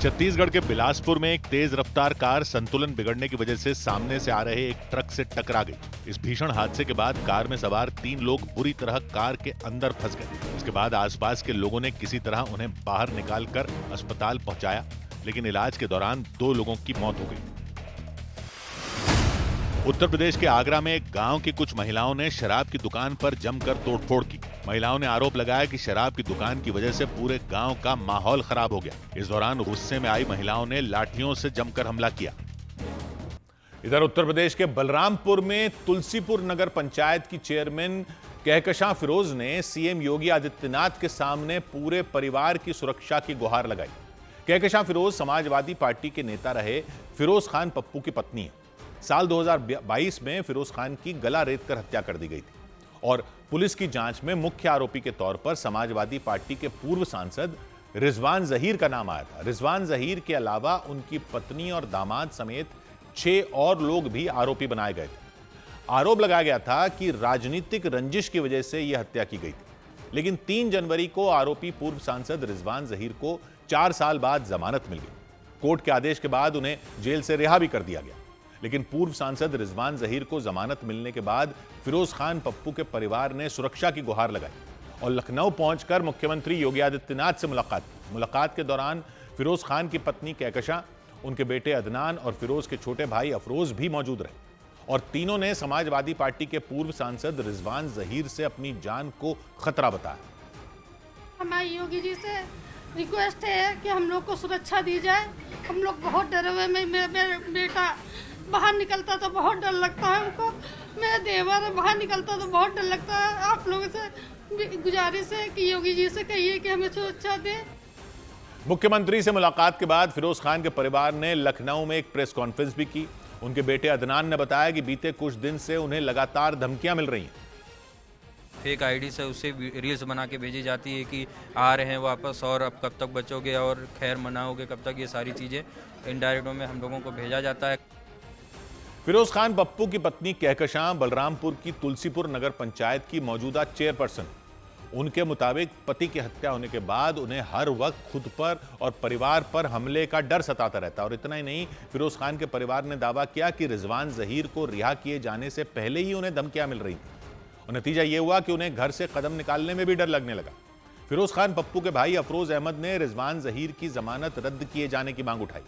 छत्तीसगढ़ के बिलासपुर में एक तेज रफ्तार कार संतुलन बिगड़ने की वजह से सामने से आ रहे एक ट्रक से टकरा गई। इस भीषण हादसे के बाद कार में सवार 3 लोग बुरी तरह कार के अंदर फंस गए। इसके बाद आसपास के लोगों ने किसी तरह उन्हें बाहर निकालकर अस्पताल पहुंचाया, लेकिन इलाज के दौरान 2 लोगों की मौत हो गई। उत्तर प्रदेश के आगरा में एक गांव की कुछ महिलाओं ने शराब की दुकान पर जमकर तोड़फोड़ की। महिलाओं ने आरोप लगाया कि शराब की दुकान की वजह से पूरे गांव का माहौल खराब हो गया। इस दौरान गुस्से में आई महिलाओं ने लाठियों से जमकर हमला किया। इधर उत्तर प्रदेश के बलरामपुर में तुलसीपुर नगर पंचायत की चेयरमैन कहकशां फिरोज ने सीएम योगी आदित्यनाथ के सामने पूरे परिवार की सुरक्षा की गुहार लगाई। कहकशां फिरोज समाजवादी पार्टी के नेता रहे फिरोज खान पप्पू की पत्नी है। साल 2022 में फिरोज खान की गला रेतकर हत्या कर दी गई थी और पुलिस की जांच में मुख्य आरोपी के तौर पर समाजवादी पार्टी के पूर्व सांसद रिजवान जहीर का नाम आया था। रिजवान जहीर के अलावा उनकी पत्नी और दामाद समेत 6 और लोग भी आरोपी बनाए गए थे। आरोप लगाया गया था कि राजनीतिक रंजिश की वजह से यह हत्या की गई थी, लेकिन 3 जनवरी को आरोपी पूर्व सांसद रिजवान जहीर को 4 साल बाद जमानत मिल गई। कोर्ट के आदेश के बाद उन्हें जेल से रिहा भी कर दिया गया, लेकिन पूर्व सांसद रिजवान जहीर को जमानत मिलने के बाद फिरोज खान पप्पू के परिवार ने सुरक्षा की गुहार लगाई और लखनऊ पहुंचकर मुख्यमंत्री योगी आदित्यनाथ से मुलाकात के दौरान फिरोज खान की पत्नी कहकशां, उनके बेटे अदनान और फिरोज के छोटे भाई अफरोज भी मौजूद रहे और तीनों ने समाजवादी पार्टी के पूर्व सांसद रिजवान जहीर से अपनी जान को खतरा बताया। हमारे योगी जी से रिक्वेस्ट है कि हम लोग को सुरक्षा दी जाए। हम लोग बहुत डरे हुए, मेरा बेटा बाहर निकलता तो बहुत डर लगता है हमको, मेरा देवर बाहर निकलता तो बहुत डर लगता है। आप लोगों से गुजारिश है कि योगी जी से कहिए कि हमें सुरक्षा दें। मुख्यमंत्री से मुलाकात के बाद फिरोज खान के परिवार ने लखनऊ में एक प्रेस कॉन्फ्रेंस भी की। उनके बेटे अदनान ने बताया कि बीते कुछ दिन से उन्हें लगातार धमकियां मिल रही हैं। फेक आईडी से उससे रील्स बना के भेजी जाती है कि आ रहे हैं वापस और अब कब तक बचोगे और खैर मनाओगे कब तक, ये सारी चीज़ें इनडायरेक्ट में हम लोगों को भेजा जाता है। फिरोज खान पप्पू की पत्नी कहकशां बलरामपुर की तुलसीपुर नगर पंचायत की मौजूदा चेयरपर्सन। उनके मुताबिक पति की हत्या होने के बाद उन्हें हर वक्त खुद पर और परिवार पर हमले का डर सताता रहता। और इतना ही नहीं, फिरोज खान के परिवार ने दावा किया कि रिजवान जहीर को रिहा किए जाने से पहले ही उन्हें धमकियां मिल रही थी और नतीजा ये हुआ कि उन्हें घर से कदम निकालने में भी डर लगने लगा। फिरोज खान पप्पू के भाई अफरोज अहमद ने रिजवान जहीर की जमानत रद्द किए जाने की मांग उठाई।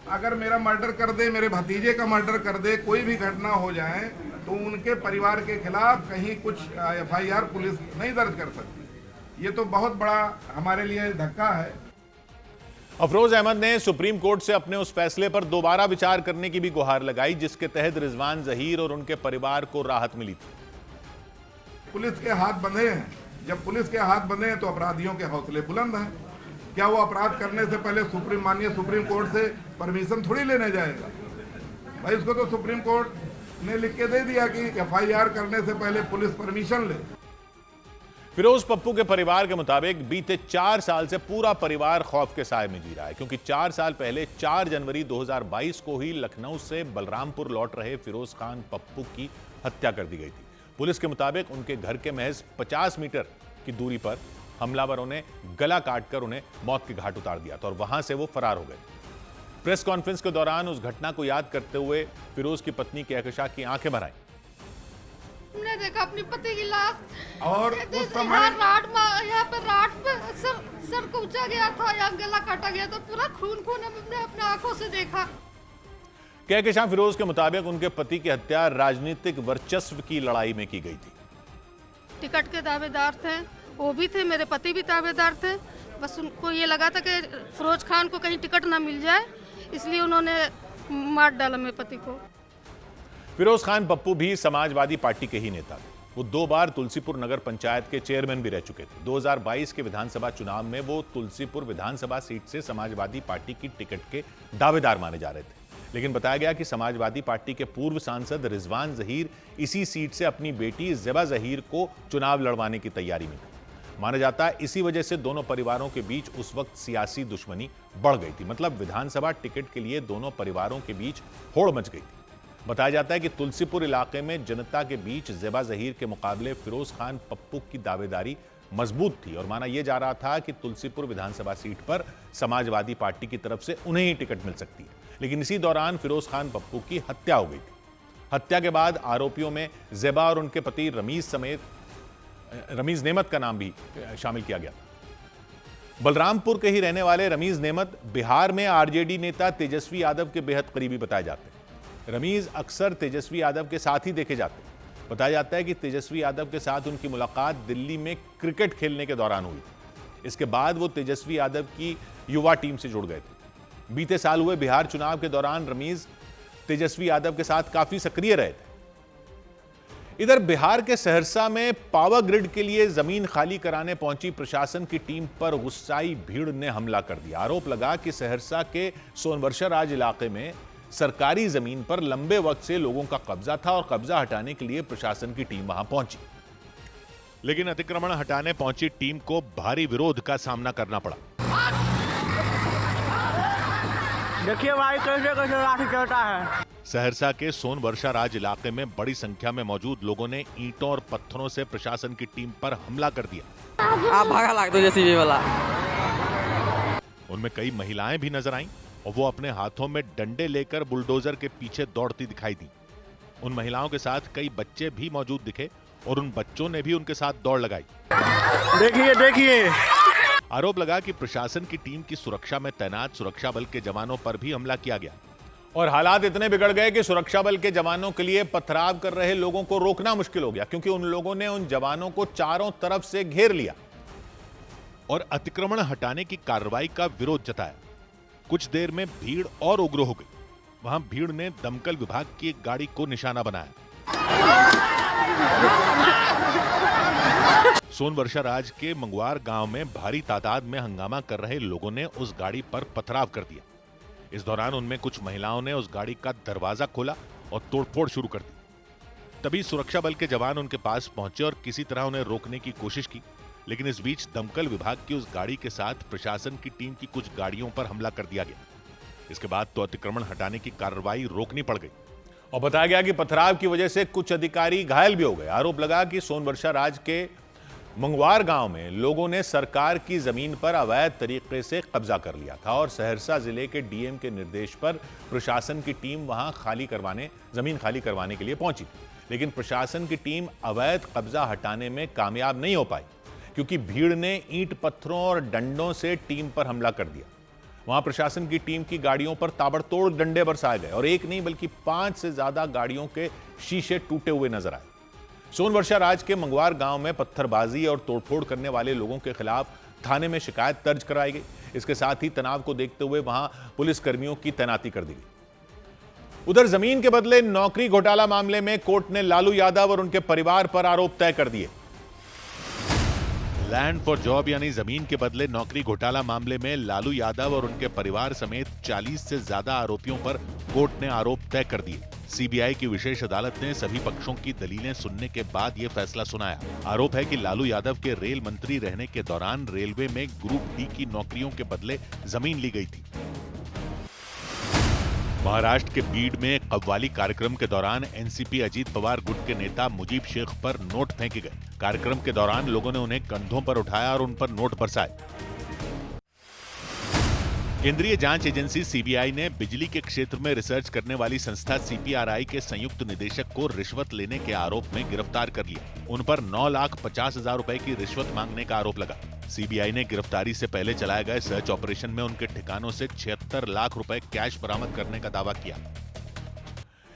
अगर मेरा मर्डर कर दे, मेरे भतीजे का मर्डर कर दे, कोई भी घटना हो जाए तो उनके परिवार के खिलाफ कहीं कुछ FIR पुलिस नहीं दर्ज कर सकती। ये तो बहुत बड़ा हमारे लिए धक्का है। अफरोज अहमद ने सुप्रीम कोर्ट से अपने उस फैसले पर दोबारा विचार करने की भी गुहार लगाई, जिसके तहत रिजवान जहीर और उनके परिवार को राहत मिली थी। पुलिस के हाथ बंधे हैं, जब पुलिस के हाथ बंधे हैं तो अपराधियों के हौसले बुलंद हैं। क्या वो अपराध करने से पहले माननीय सुप्रीम कोर्ट से परमिशन थोड़ी लेने जाएगा? भाई उसको तो सुप्रीम कोर्ट ने लिख के दे दिया कि FIR करने से पहले पुलिस परमिशन ले। फिरोज पप्पू के परिवार के मुताबिक बीते 4 साल से पूरा परिवार खौफ के साए में जी रहा है, क्योंकि 4 साल पहले 4 जनवरी 2022 को ही लखनऊ से बलरामपुर लौट रहे फिरोज खान पप्पू की हत्या कर दी गई थी। पुलिस के मुताबिक उनके घर के महज 50 मीटर की दूरी पर हमलावरों ने गला काटकर उन्हें मौत के घाट उतार दिया था और वहां से वो फरार हो गए। प्रेस कॉन्फ्रेंस के दौरान उस घटना को याद करते हुए फिरोज की पत्नी कहकशा की आंखें भर आईं। हमने देखा अपनी पति की लाश और उस समय यहाँ पे राड पे सर कूचा गया था, यहाँ गला काटा गया था, पूरा खून हमने अपने आंखों से देखा। कहकशां फिरोज के मुताबिक उनके पति की हत्या राजनीतिक वर्चस्व की लड़ाई में की गई थी। टिकट के दावेदार थे, वो भी थे, मेरे पति भी दावेदार थे। बस उनको ये लगा था कि फिरोज खान को कहीं टिकट ना मिल जाए, इसलिए उन्होंने मार डाला मेरे पति को। फिरोज खान पप्पू भी समाजवादी पार्टी के ही नेता थे। वो 2 बार तुलसीपुर नगर पंचायत के चेयरमैन भी रह चुके थे। 2022 के विधानसभा चुनाव में वो तुलसीपुर विधानसभा सीट से समाजवादी पार्टी की टिकट के दावेदार माने जा रहे थे, लेकिन बताया गया कि समाजवादी पार्टी के पूर्व सांसद रिजवान जहीर इसी सीट से अपनी बेटी ज़ेबा जहीर को चुनाव लड़वाने की तैयारी में थे। माना जाता है इसी वजह से दोनों परिवारों के बीच उस वक्त सियासी दुश्मनी बढ़ गई थी। मतलब विधानसभा टिकट के लिए दोनों परिवारों के बीच होड़ मच गई थी। बताया जाता है कि तुलसीपुर इलाके में जनता के बीच ज़ेबा जहीर के मुकाबले फिरोज खान पप्पू की दावेदारी मजबूत थी और माना यह जा रहा था कि तुलसीपुर विधानसभा सीट पर समाजवादी पार्टी की तरफ से उन्हें ही टिकट मिल सकती है। लेकिन इसी दौरान फिरोज खान पप्पू की हत्या हो गई थी। हत्या के बाद आरोपियों में ज़ेबा और उनके पति रमीज नेमत का नाम भी शामिल किया गया। बलरामपुर के ही रहने वाले रमीज नेमत बिहार में आरजेडी नेता तेजस्वी यादव के बेहद करीबी बताए जाते हैं। रमीज अक्सर तेजस्वी यादव के साथ ही देखे जाते हैं। बताया जाता है कि तेजस्वी यादव के साथ उनकी मुलाकात दिल्ली में क्रिकेट खेलने के दौरान हुई थी। इसके बाद वो तेजस्वी यादव की युवा टीम से जुड़ गए थे। बीते साल हुए बिहार चुनाव के दौरान रमीज तेजस्वी यादव के साथ काफी सक्रिय रहे थे। इधर बिहार के सहरसा में पावर ग्रिड के लिए जमीन खाली कराने पहुंची प्रशासन की टीम पर गुस्साई भीड़ ने हमला कर दिया। आरोप लगा कि सहरसा के सोनवर्षा राज इलाके में सरकारी जमीन पर लंबे वक्त से लोगों का कब्जा था और कब्जा हटाने के लिए प्रशासन की टीम वहां पहुंची, लेकिन अतिक्रमण हटाने पहुंची टीम को भारी विरोध का सामना करना पड़ा। देखिए भाई कैसे कैसे लाठी चलता है। सहरसा के सोनवर्षा राज इलाके में बड़ी संख्या में मौजूद लोगों ने ईंटों और पत्थरों से प्रशासन की टीम पर हमला कर दिया। आप भागा लाग दो जेसीबी वाला। उनमें कई महिलाएं भी नजर आईं और वो अपने हाथों में डंडे लेकर बुलडोजर के पीछे दौड़ती दिखाई दी। उन महिलाओं के साथ कई बच्चे भी मौजूद दिखे और उन बच्चों ने भी उनके साथ दौड़ लगाई। देखिए आरोप लगा कि प्रशासन की टीम की सुरक्षा में तैनात सुरक्षा बल के जवानों पर भी हमला किया गया और हालात इतने बिगड़ गए कि सुरक्षा बल के जवानों के लिए पथराव कर रहे लोगों को रोकना मुश्किल हो गया, क्योंकि उन लोगों ने उन जवानों को चारों तरफ से घेर लिया और अतिक्रमण हटाने की कार्रवाई का विरोध जताया। कुछ देर में भीड़ और उग्र हो गई। वहां भीड़ ने दमकल विभाग की एक गाड़ी को निशाना बनाया। सोनवर्षा राज के मंगवार गांव में भारी तादाद में हंगामा कर रहे लोगों ने उस गाड़ी पर पथराव कर दिया। इस दौरान उनमें कुछ महिलाओं ने उस गाड़ी का दरवाजा खोला और तोड़फोड़ शुरू कर दी। तभी सुरक्षा बल के जवान उनके पास पहुंचे और किसी तरह उन्हें रोकने की कोशिश की, लेकिन इस बीच दमकल विभाग की उस गाड़ी के साथ प्रशासन की टीम की कुछ गाड़ियों पर हमला कर दिया गया। इसके बाद तो अतिक्रमण हटाने की कार्रवाई रोकनी पड़ गई और बताया गया कि पथराव की वजह से कुछ अधिकारी घायल भी हो गए। आरोप लगा कि सोनवर्षा राज के मंगवार गांव में लोगों ने सरकार की जमीन पर अवैध तरीके से कब्जा कर लिया था और सहरसा जिले के डीएम के निर्देश पर प्रशासन की टीम वहां जमीन खाली करवाने के लिए पहुंची थी, लेकिन प्रशासन की टीम अवैध कब्जा हटाने में कामयाब नहीं हो पाई, क्योंकि भीड़ ने ईंट पत्थरों और डंडों से टीम पर हमला कर दिया। वहां प्रशासन की टीम की गाड़ियों पर ताबड़तोड़ डंडे बरसाए गए और एक नहीं बल्कि 5 से ज्यादा गाड़ियों के शीशे टूटे हुए नजर आए। सोनवर्षा राज के मंगवार गांव में पत्थरबाजी और तोड़फोड़ करने वाले लोगों के खिलाफ थाने में शिकायत दर्ज कराई गई। इसके साथ ही तनाव को देखते हुए वहां पुलिस कर्मियों की तैनाती कर दी गई। उधर जमीन के बदले नौकरी घोटाला मामले में कोर्ट ने लालू यादव और उनके परिवार पर आरोप तय कर दिए। लैंड फॉर जॉब यानी जमीन के बदले नौकरी घोटाला मामले में लालू यादव और उनके परिवार समेत 40 से ज्यादा आरोपियों पर कोर्ट ने आरोप तय कर दिए। सीबीआई की विशेष अदालत ने सभी पक्षों की दलीलें सुनने के बाद ये फैसला सुनाया। आरोप है कि लालू यादव के रेल मंत्री रहने के दौरान रेलवे में ग्रुप डी की नौकरियों के बदले जमीन ली गई थी। महाराष्ट्र के बीड में कव्वाली कार्यक्रम के दौरान एनसीपी अजीत पवार गुट के नेता मुजीब शेख पर नोट फेंके गए। कार्यक्रम के दौरान लोगों ने उन्हें कंधों पर उठाया और उन पर नोट बरसाए। केंद्रीय जांच एजेंसी सीबीआई ने बिजली के क्षेत्र में रिसर्च करने वाली संस्था सीपीआरआई के संयुक्त निदेशक को रिश्वत लेने के आरोप में गिरफ्तार कर लिया। उन पर 9,50,000 रुपए की रिश्वत मांगने का आरोप लगा। सीबीआई ने गिरफ्तारी से पहले चलाए गए सर्च ऑपरेशन में उनके ठिकानों से 76 लाख रुपए कैश बरामद करने का दावा किया।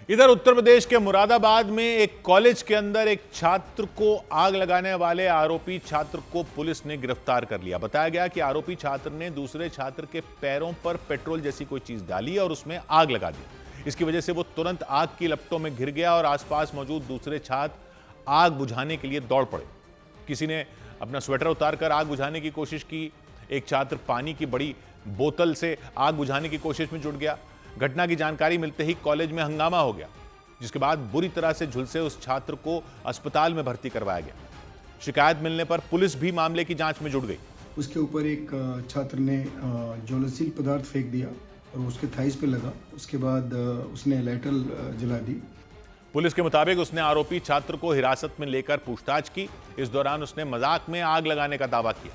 इधर उत्तर प्रदेश के मुरादाबाद में एक कॉलेज के अंदर एक छात्र को आग लगाने वाले आरोपी छात्र को पुलिस ने गिरफ्तार कर लिया। बताया गया कि आरोपी छात्र ने दूसरे छात्र के पैरों पर पेट्रोल जैसी कोई चीज डाली और उसमें आग लगा दी। इसकी वजह से वो तुरंत आग की लपटों में घिर गया और आसपास मौजूद दूसरे छात्र आग बुझाने के लिए दौड़ पड़े। किसी ने अपना स्वेटर उतारकर आग बुझाने की कोशिश की। एक छात्र पानी की बड़ी बोतल से आग बुझाने की कोशिश में जुट गया। घटना की जानकारी मिलते ही कॉलेज में हंगामा हो गया, जिसके बाद बुरी तरह से झुलसे उस छात्र को अस्पताल में भर्ती करवाया गया। शिकायत मिलने पर पुलिस भी मामले की जांच में जुट गई। उसके ऊपर एक छात्र ने ज्वलनशील पदार्थ फेंक दिया और उसके थाइस पे लगा। उसके बाद उसने लाइटर जला दी। पुलिस के मुताबिक उसने आरोपी छात्र को हिरासत में लेकर पूछताछ की। इस दौरान उसने मजाक में आग लगाने का दावा किया।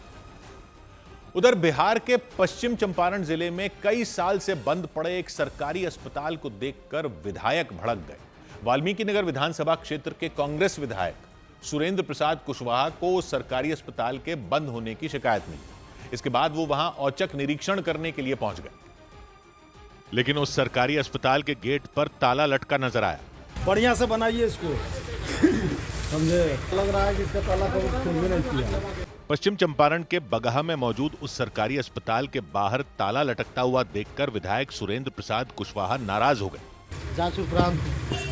उधर बिहार के पश्चिम चंपारण जिले में कई साल से बंद पड़े एक सरकारी अस्पताल को देखकर विधायक भड़क गए। वाल्मीकि नगर विधानसभा क्षेत्र के कांग्रेस विधायक सुरेंद्र प्रसाद कुशवाहा को उस सरकारी अस्पताल के बंद होने की शिकायत मिली। इसके बाद वो वहां औचक निरीक्षण करने के लिए पहुंच गए, लेकिन उस सरकारी अस्पताल के गेट पर ताला लटका नजर आया। बढ़िया से बनाइए इसको, समझे? लग रहा है कि इसका ताला कभी खुल भी नहीं किया। पश्चिम चंपारण के बगहा में मौजूद उस सरकारी अस्पताल के बाहर ताला लटकता हुआ देखकर विधायक सुरेंद्र प्रसाद कुशवाहा नाराज हो गए। जांच उपरांत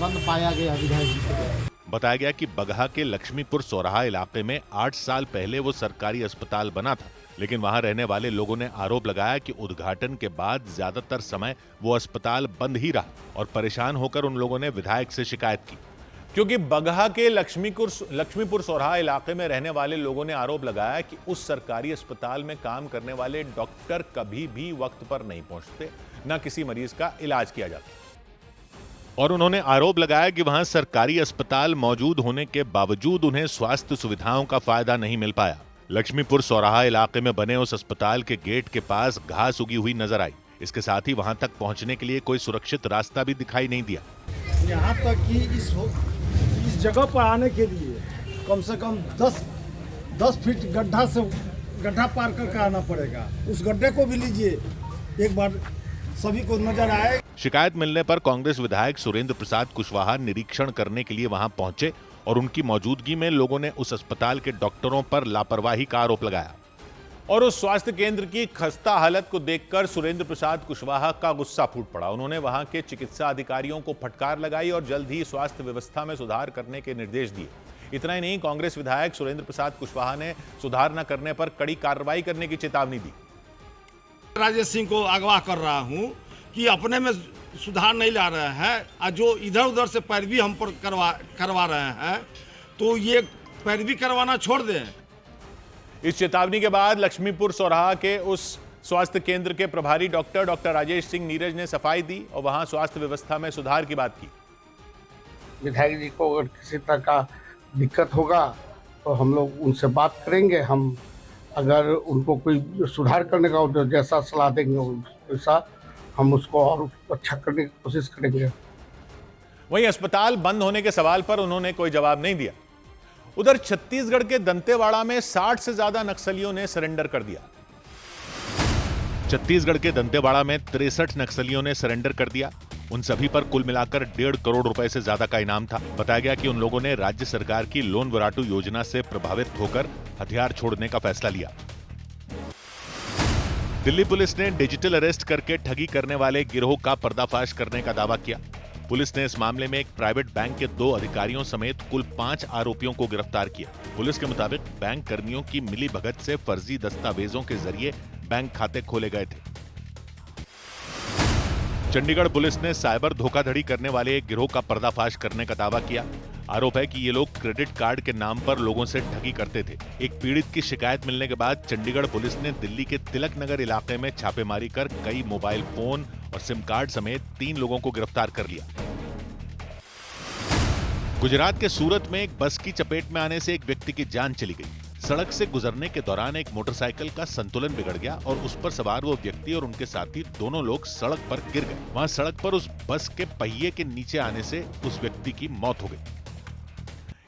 बंद पाया गया विधायक। बताया गया कि बगहा के लक्ष्मीपुर सौराहा इलाके में 8 साल पहले वो सरकारी अस्पताल बना था, लेकिन वहां रहने वाले लोगों ने आरोप लगाया कि उद्घाटन के बाद ज्यादातर समय वो अस्पताल बंद ही रहा और परेशान होकर उन लोगों ने विधायक से शिकायत की। क्योंकि बगहा के लक्ष्मीपुर सौराहा इलाके में रहने वाले लोगों ने आरोप लगाया कि उस सरकारी अस्पताल में काम करने वाले डॉक्टर कभी भी वक्त पर नहीं पहुंचते, न किसी मरीज का इलाज किया जाता। और उन्होंने आरोप लगाया कि वहां सरकारी अस्पताल मौजूद होने के बावजूद उन्हें स्वास्थ्य सुविधाओं का फायदा नहीं मिल पाया। लक्ष्मीपुर सौराहा इलाके में बने उस अस्पताल के गेट के पास घास उगी हुई नजर आई। इसके साथ ही वहां तक पहुंचने के लिए कोई सुरक्षित रास्ता भी दिखाई नहीं दिया। यहाँ तक कि इस जगह पर आने के लिए कम से कम 10 फीट गड्ढा पार करके आना पड़ेगा। उस गड्ढे को भी लीजिए, एक बार सभी को नजर आए। शिकायत मिलने पर कांग्रेस विधायक सुरेंद्र प्रसाद कुशवाहा निरीक्षण करने के लिए वहां पहुंचे और उनकी मौजूदगी में लोगों ने उस अस्पताल के डॉक्टरों पर लापरवाही का आरोप लगाया। और उस स्वास्थ्य केंद्र की खस्ता हालत को देखकर सुरेंद्र प्रसाद कुशवाहा का गुस्सा फूट पड़ा। उन्होंने वहां के चिकित्सा अधिकारियों को फटकार लगाई और जल्द ही स्वास्थ्य व्यवस्था में सुधार करने के निर्देश दिए। इतना ही नहीं, कांग्रेस विधायक सुरेंद्र प्रसाद कुशवाहा ने सुधार न करने पर कड़ी कार्रवाई करने की चेतावनी दी। राजेश सिंह को अगवा कर रहा हूं कि अपने में सुधार नहीं ला रहे हैं और जो इधर उधर से पैरवी हम पर करवा रहे हैं, तो ये पैरवी करवाना छोड़ दें। इस चेतावनी के बाद लक्ष्मीपुर सौराहा के उस स्वास्थ्य केंद्र के प्रभारी डॉक्टर राजेश सिंह नीरज ने सफाई दी और वहां स्वास्थ्य व्यवस्था में सुधार की बात की। विधायक जी को अगर किसी तरह का दिक्कत होगा तो हम लोग उनसे बात करेंगे। हम अगर उनको कोई सुधार करने का जैसा सलाह देंगे वैसा हम उसको और अच्छा करने की कोशिश करेंगे। वहीं अस्पताल बंद होने के सवाल पर उन्होंने कोई जवाब नहीं दिया। उधर छत्तीसगढ़ के दंतेवाड़ा में 60 से ज्यादा नक्सलियों ने सरेंडर कर दिया। छत्तीसगढ़ के दंतेवाड़ा में 63 नक्सलियों ने सरेंडर कर दिया। उन सभी पर कुल मिलाकर 1.5 करोड़ रुपए से ज्यादा का इनाम था। बताया गया कि उन लोगों ने राज्य सरकार की लोन वराटू योजना से प्रभावित होकर हथियार छोड़ने का फैसला लिया। दिल्ली पुलिस ने डिजिटल अरेस्ट करके ठगी करने वाले गिरोह का पर्दाफाश करने का दावा किया। पुलिस ने इस मामले में एक प्राइवेट बैंक के 2 अधिकारियों समेत कुल 5 आरोपियों को गिरफ्तार किया। पुलिस के मुताबिक बैंक कर्मियों की मिलीभगत से फर्जी दस्तावेजों के जरिए बैंक खाते खोले गए थे। चंडीगढ़ पुलिस ने साइबर धोखाधड़ी करने वाले एक गिरोह का पर्दाफाश करने का दावा किया। आरोप है कि ये लोग क्रेडिट कार्ड के नाम पर लोगों से ठगी करते थे। एक पीड़ित की शिकायत मिलने के बाद चंडीगढ़ पुलिस ने दिल्ली के तिलक नगर इलाके में छापेमारी कर कई मोबाइल फोन और सिम कार्ड समेत 3 लोगों को गिरफ्तार कर लिया। गुजरात के सूरत में एक बस की चपेट में आने से एक व्यक्ति की जान चली गई। सड़क से गुजरने के दौरान एक मोटरसाइकिल का संतुलन बिगड़ गया और उस पर सवार वो व्यक्ति और उनके साथी दोनों लोग सड़क पर गिर गए। वहां सड़क पर उस बस के पहिए के नीचे आने से उस व्यक्ति की मौत हो गई।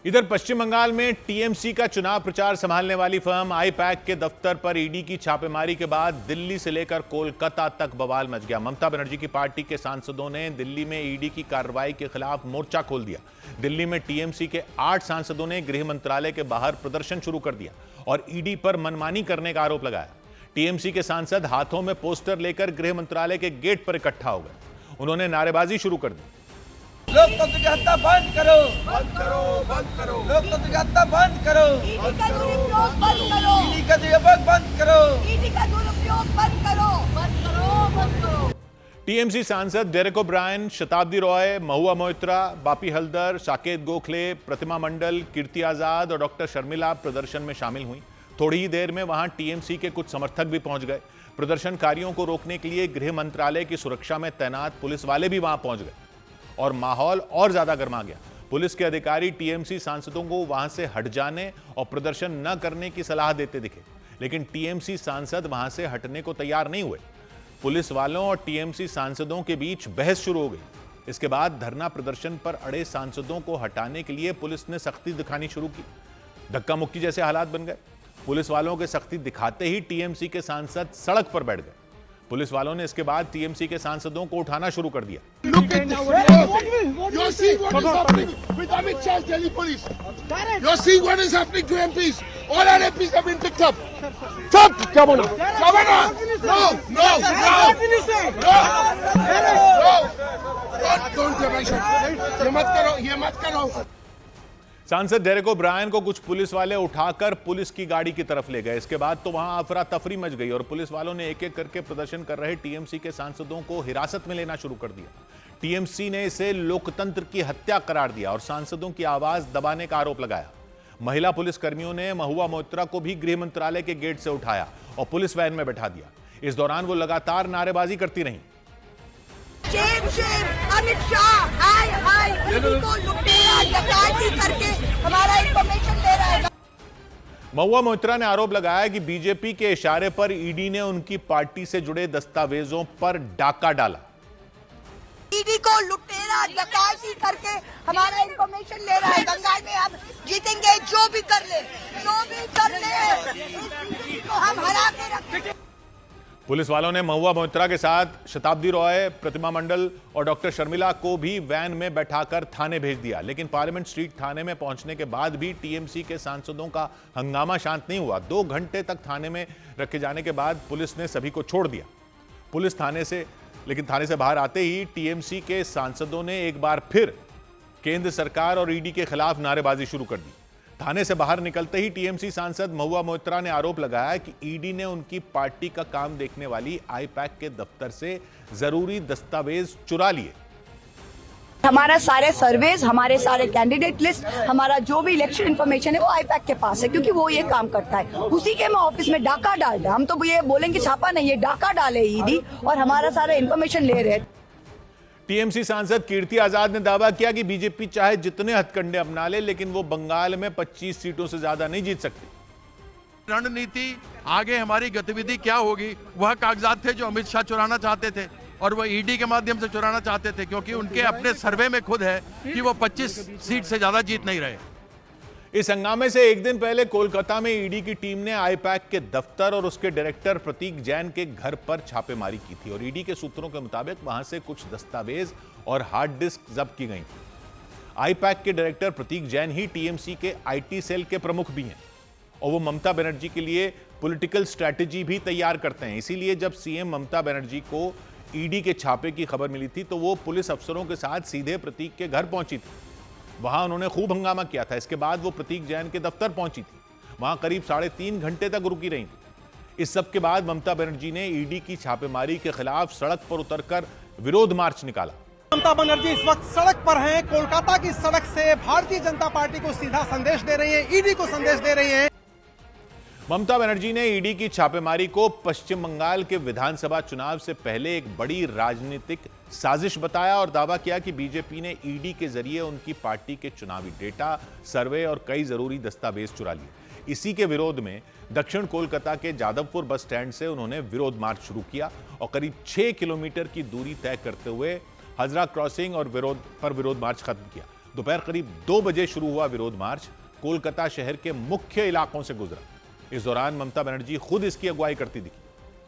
इधर पश्चिम बंगाल में टीएमसी का चुनाव प्रचार संभालने वाली फर्म आईपैक के दफ्तर पर ईडी की छापेमारी के बाद दिल्ली से लेकर कोलकाता तक बवाल मच गया। ममता बनर्जी की पार्टी के सांसदों ने दिल्ली में ईडी की कार्रवाई के खिलाफ मोर्चा खोल दिया। दिल्ली में टीएमसी के 8 सांसदों ने गृह मंत्रालय के बाहर प्रदर्शन शुरू कर दिया और ईडी पर मनमानी करने का आरोप लगाया। टीएमसी के सांसद हाथों में पोस्टर लेकर गृह मंत्रालय के गेट पर इकट्ठा हो गए। उन्होंने नारेबाजी शुरू कर दी। लोकतंत्र की हत्या बंद करो, बंद करो, बंद करो। लोकतंत्र की हत्या बंद करो, ईडी का दुरुपयोग बंद करो, ईडी का दुरुपयोग बंद करो, ईडी का दुरुपयोग बंद करो, बंद करो, बंद करो। टीएमसी सांसद डेरेक ओब्रायन, शताब्दी रॉय, महुआ मोइत्रा, बापी हल्दर, साकेत गोखले, प्रतिमा मंडल, कीर्ति आजाद और डॉक्टर शर्मिला प्रदर्शन में शामिल हुई। थोड़ी ही देर में वहां टीएमसी के कुछ समर्थक भी पहुंच गए। प्रदर्शनकारियों को रोकने के लिए गृह मंत्रालय की सुरक्षा में तैनात पुलिस वाले भी वहां पहुंच गए और माहौल और ज्यादा गर्मा गया। पुलिस के अधिकारी टीएमसी सांसदों को वहां से हट जाने और प्रदर्शन न करने की सलाह देते दिखे, लेकिन टीएमसी सांसद वहां से हटने को तैयार नहीं हुए। पुलिस वालों और टीएमसी सांसदों के बीच बहस शुरू हो गई। इसके बाद धरना प्रदर्शन पर अड़े सांसदों को हटाने के लिए पुलिस ने सख्ती दिखानी शुरू की। धक्का मुक्की जैसे हालात बन गए। पुलिस वालों के सख्ती दिखाते ही टीएमसी के सांसद सड़क पर बैठ गए। पुलिस वालों ने इसके बाद टीएमसी के सांसदों को उठाना शुरू कर दिया। ये मत करो। सांसद डेरेक ओब्रायन को कुछ पुलिस वाले उठाकर पुलिस की गाड़ी की तरफ ले गए। इसके बाद तो वहां अफरा तफरी मच गई और पुलिस वालों ने एक एक करके प्रदर्शन कर रहे टीएमसी के सांसदों को हिरासत में लेना शुरू कर दिया। टीएमसी ने इसे लोकतंत्र की हत्या करार दिया और सांसदों की आवाज दबाने का आरोप लगाया। महिला पुलिस कर्मियों ने महुआ मोइत्रा को भी गृह मंत्रालय के गेट से उठाया और पुलिस वैन में बैठा दिया। इस दौरान वो लगातार नारेबाजी करती रहीं। शेम शेम अमित शाह हाय हाय ईडी को लुटेरा डकैती करके हमारा इंफॉर्मेशन ले रहा है। महुआ मोइत्रा ने आरोप लगाया कि बीजेपी के इशारे पर ईडी ने उनकी पार्टी से जुड़े दस्तावेजों पर डाका डाला। ईडी को लुटेरा डकैती करके हमारा इंफॉर्मेशन ले रहा है। बंगाल में हम जीतेंगे, जो भी कर ले, जो भी कर ले, इस को हम हरा के रखेंगे। पुलिस वालों ने महुआ मोइत्रा के साथ शताब्दी रॉय, प्रतिमा मंडल और डॉक्टर शर्मिला को भी वैन में बैठाकर थाने भेज दिया। लेकिन पार्लियामेंट स्ट्रीट थाने में पहुंचने के बाद भी टीएमसी के सांसदों का हंगामा शांत नहीं हुआ। 2 घंटे तक थाने में रखे जाने के बाद पुलिस ने सभी को छोड़ दिया। पुलिस थाने से बाहर आते ही टीएमसी के सांसदों ने एक बार फिर केंद्र सरकार और ईडी के खिलाफ नारेबाजी शुरू कर दी। थाने से बाहर निकलते ही टीएमसी सांसद महुआ मोइत्रा ने आरोप लगाया कि ईडी ने उनकी पार्टी का काम देखने वाली आईपैक के दफ्तर से जरूरी दस्तावेज चुरा लिए। हमारा सारे सर्वेज, हमारे सारे कैंडिडेट लिस्ट, हमारा जो भी इलेक्शन इन्फॉर्मेशन है वो आईपैक के पास है, क्योंकि वो ये काम करता है। उसी के मैं ऑफिस में डाका डाल रहा। हम तो ये बोलेंगे छापा नहीं है, डाका डाले ईडी और हमारा सारा इन्फॉर्मेशन ले रहे हैं। टीएमसी सांसद कीर्ति आजाद ने दावा किया कि बीजेपी चाहे जितने हथकंडे अपना ले, लेकिन वो बंगाल में 25 सीटों से ज्यादा नहीं जीत सकती। रणनीति आगे हमारी गतिविधि क्या होगी, वह कागजात थे जो अमित शाह चुराना चाहते थे और वह ईडी के माध्यम से चुराना चाहते थे, क्योंकि उनके अपने सर्वे में खुद है कि वो 25 सीट से ज्यादा जीत नहीं रहे। इस हंगामे से एक दिन पहले कोलकाता में ईडी की टीम ने आईपैक के दफ्तर और उसके डायरेक्टर प्रतीक जैन के घर पर छापेमारी की थी और ईडी के सूत्रों के मुताबिक वहां से कुछ दस्तावेज और हार्ड डिस्क जब्त की गई थी। आईपैक के डायरेक्टर प्रतीक जैन ही टीएमसी के आईटी सेल के प्रमुख भी हैं और वो ममता बनर्जी के लिए पॉलिटिकल स्ट्रैटेजी भी तैयार करते हैं। इसीलिए जब सीएम ममता बनर्जी को ईडी के छापे की खबर मिली थी तो वो पुलिस अफसरों के साथ सीधे प्रतीक के घर पहुंची थी। वहां उन्होंने खूब हंगामा किया था। इसके बाद वो प्रतीक जैन के दफ्तर पहुंची थी। वहां करीब 3.5 घंटे तक रुकी रही थी। इस सब के बाद ममता बनर्जी ने ईडी की छापेमारी के खिलाफ सड़क पर उतरकर विरोध मार्च निकाला। ममता बनर्जी इस वक्त सड़क पर हैं। कोलकाता की सड़क से भारतीय जनता पार्टी को सीधा संदेश दे रही है, ईडी को संदेश दे रही है। ममता बनर्जी ने ईडी की छापेमारी को पश्चिम बंगाल के विधानसभा चुनाव से पहले एक बड़ी राजनीतिक साजिश बताया और दावा किया कि बीजेपी ने ईडी के जरिए उनकी पार्टी के चुनावी डेटा, सर्वे और कई जरूरी दस्तावेज चुरा लिए। इसी के विरोध में दक्षिण कोलकाता के जादवपुर बस स्टैंड से उन्होंने विरोध मार्च शुरू किया और करीब 6 किलोमीटर की दूरी तय करते हुए हजरा क्रॉसिंग और विरोध मार्च खत्म किया। दोपहर करीब 2 बजे शुरू हुआ विरोध मार्च कोलकाता शहर के मुख्य इलाकों से गुजरा। इस दौरान ममता बनर्जी खुद इसकी अगुवाई करती दिखी।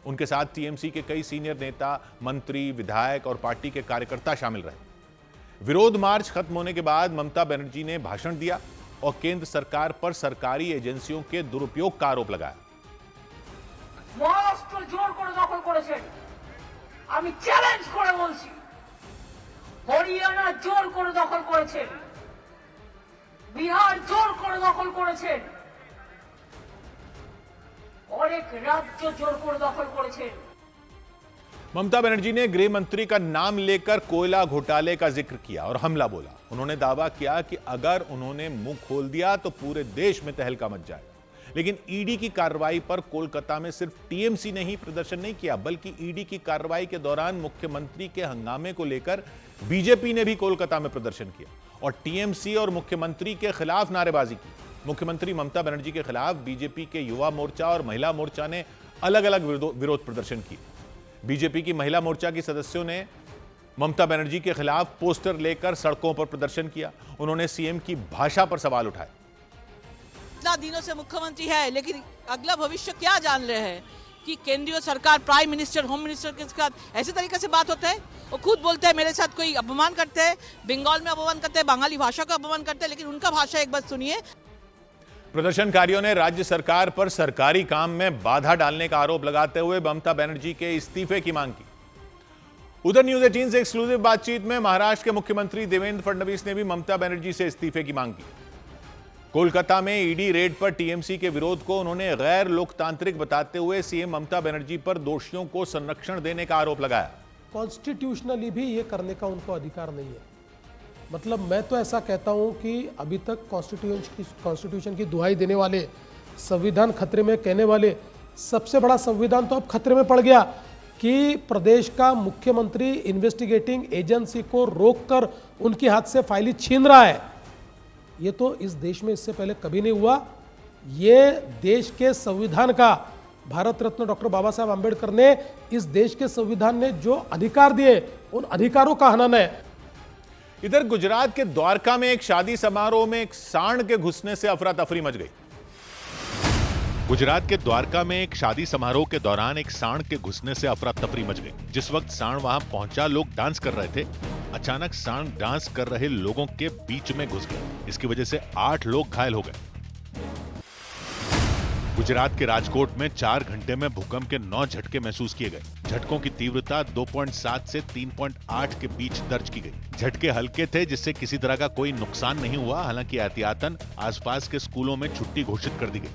उनके साथ टीएमसी के कई सीनियर नेता, मंत्री, विधायक और पार्टी के कार्यकर्ता शामिल रहे। विरोध मार्च खत्म होने के बाद ममता बनर्जी ने भाषण दिया और केंद्र सरकार पर सरकारी एजेंसियों के दुरुपयोग का आरोप लगाया। महाराष्ट्र जोर করে দখল করেছেন, আমি চ্যালেঞ্জ করে বলছি। হরিয়ানা জোর করে দখল করেছেন, বিহার জোর করে দখল করেছেন, অনেক রাজ্য জোর করে দখল করেছেন। ममता बनर्जी ने गृह मंत्री का नाम लेकर कोयला घोटाले का जिक्र किया और हमला बोला। उन्होंने दावा किया कि अगर उन्होंने मुंह खोल दिया तो पूरे देश में तहलका मच जाएगा। लेकिन ईडी की कार्रवाई पर कोलकाता में सिर्फ टीएमसी ने ही प्रदर्शन नहीं किया, बल्कि ईडी की कार्रवाई के दौरान मुख्यमंत्री के हंगामे को लेकर बीजेपी ने भी कोलकाता में प्रदर्शन किया और टीएमसी और मुख्यमंत्री के खिलाफ नारेबाजी की। मुख्यमंत्री ममता बनर्जी के खिलाफ बीजेपी के युवा मोर्चा और महिला मोर्चा ने अलग अलग विरोध प्रदर्शन किए। बीजेपी की महिला मोर्चा की सदस्यों ने ममता बनर्जी के खिलाफ पोस्टर लेकर सड़कों पर प्रदर्शन किया। उन्होंने सीएम की भाषा पर सवाल उठाए। इतना दिनों से मुख्यमंत्री है, लेकिन अगला भविष्य क्या जान रहे हैं कि केंद्रीय सरकार, प्राइम मिनिस्टर, होम मिनिस्टर के साथ ऐसे तरीके से बात होता है। वो खुद बोलते हैं मेरे साथ कोई अपमान करते हैं, बंगाल में अपमान करते हैं, बंगाली भाषा का अपमान करते हैं, लेकिन उनका भाषा एक बार सुनिए। प्रदर्शनकारियों ने राज्य सरकार पर सरकारी काम में बाधा डालने का आरोप लगाते हुए ममता बनर्जी के इस्तीफे की मांग की। उधर न्यूज 18 से एक्सक्लूसिव बातचीत में महाराष्ट्र के मुख्यमंत्री देवेंद्र फडणवीस ने भी ममता बनर्जी से इस्तीफे की मांग की। कोलकाता में ईडी रेड पर टीएमसी के विरोध को उन्होंने गैर लोकतांत्रिक बताते हुए सीएम ममता बनर्जी पर दोषियों को संरक्षण देने का आरोप लगाया। कॉन्स्टिट्यूशनली भी ये करने का उनको अधिकार नहीं है। मतलब मैं तो ऐसा कहता हूं कि अभी तक कॉन्स्टिट्यूशन की दुहाई देने वाले, संविधान खतरे में कहने वाले, सबसे बड़ा संविधान तो अब खतरे में पड़ गया कि प्रदेश का मुख्यमंत्री इन्वेस्टिगेटिंग एजेंसी को रोककर उनके हाथ से फाइलें छीन रहा है। ये तो इस देश में इससे पहले कभी नहीं हुआ। ये देश के संविधान का, भारत रत्न डॉक्टर बाबा साहब आंबेडकर ने इस देश के संविधान ने जो अधिकार दिए, उन अधिकारों का हनन है। इधर गुजरात के द्वारका में एक शादी समारोह में एक सांड के घुसने से अफरा तफरी मच गई। गुजरात के द्वारका में एक शादी समारोह के दौरान एक सांड के घुसने से अफरा तफरी मच गई। जिस वक्त सांड वहां पहुंचा, लोग डांस कर रहे थे। अचानक सांड डांस कर रहे लोगों के बीच में घुस गया। इसकी वजह से 8 लोग घायल हो गए। गुजरात के राजकोट में 4 घंटे में भूकंप के 9 झटके महसूस किए गए। झटकों की तीव्रता 2.7 से 3.8 के बीच दर्ज की गई। झटके हल्के थे, जिससे किसी तरह का कोई नुकसान नहीं हुआ। हालांकि एहतियातन आसपास के स्कूलों में छुट्टी घोषित कर दी गई।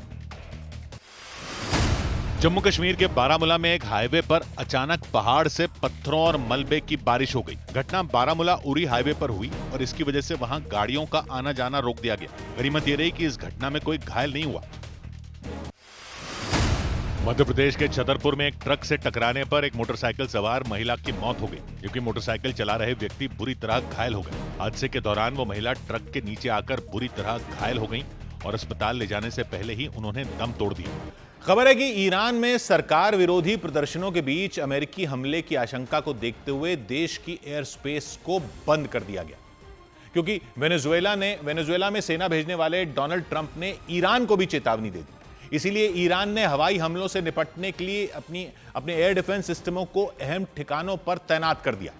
जम्मू कश्मीर के बारामूला में एक हाईवे पर अचानक पहाड़ से पत्थरों और मलबे की बारिश हो गई। घटना बारामूला उरी हाईवे पर हुई और इसकी वजह से वहां गाड़ियों का आना जाना रोक दिया गया। गनीमत ये रही कि इस घटना में कोई घायल नहीं हुआ। मध्य प्रदेश के छतरपुर में एक ट्रक से टकराने पर एक मोटरसाइकिल सवार महिला की मौत हो गई, जबकि मोटरसाइकिल चला रहे व्यक्ति बुरी तरह घायल हो गए। हादसे के दौरान वो महिला ट्रक के नीचे आकर बुरी तरह घायल हो गई और अस्पताल ले जाने से पहले ही उन्होंने दम तोड़ दिया। खबर है कि ईरान में सरकार विरोधी प्रदर्शनों के बीच अमेरिकी हमले की आशंका को देखते हुए देश की एयर स्पेस को बंद कर दिया गया, क्योंकि वेनेजुएला में सेना भेजने वाले डोनाल्ड ट्रंप ने ईरान को भी चेतावनी दे दी। इसीलिए ईरान ने हवाई हमलों से निपटने के लिए अपने एयर डिफेंस सिस्टमों को अहम ठिकानों पर तैनात कर दिया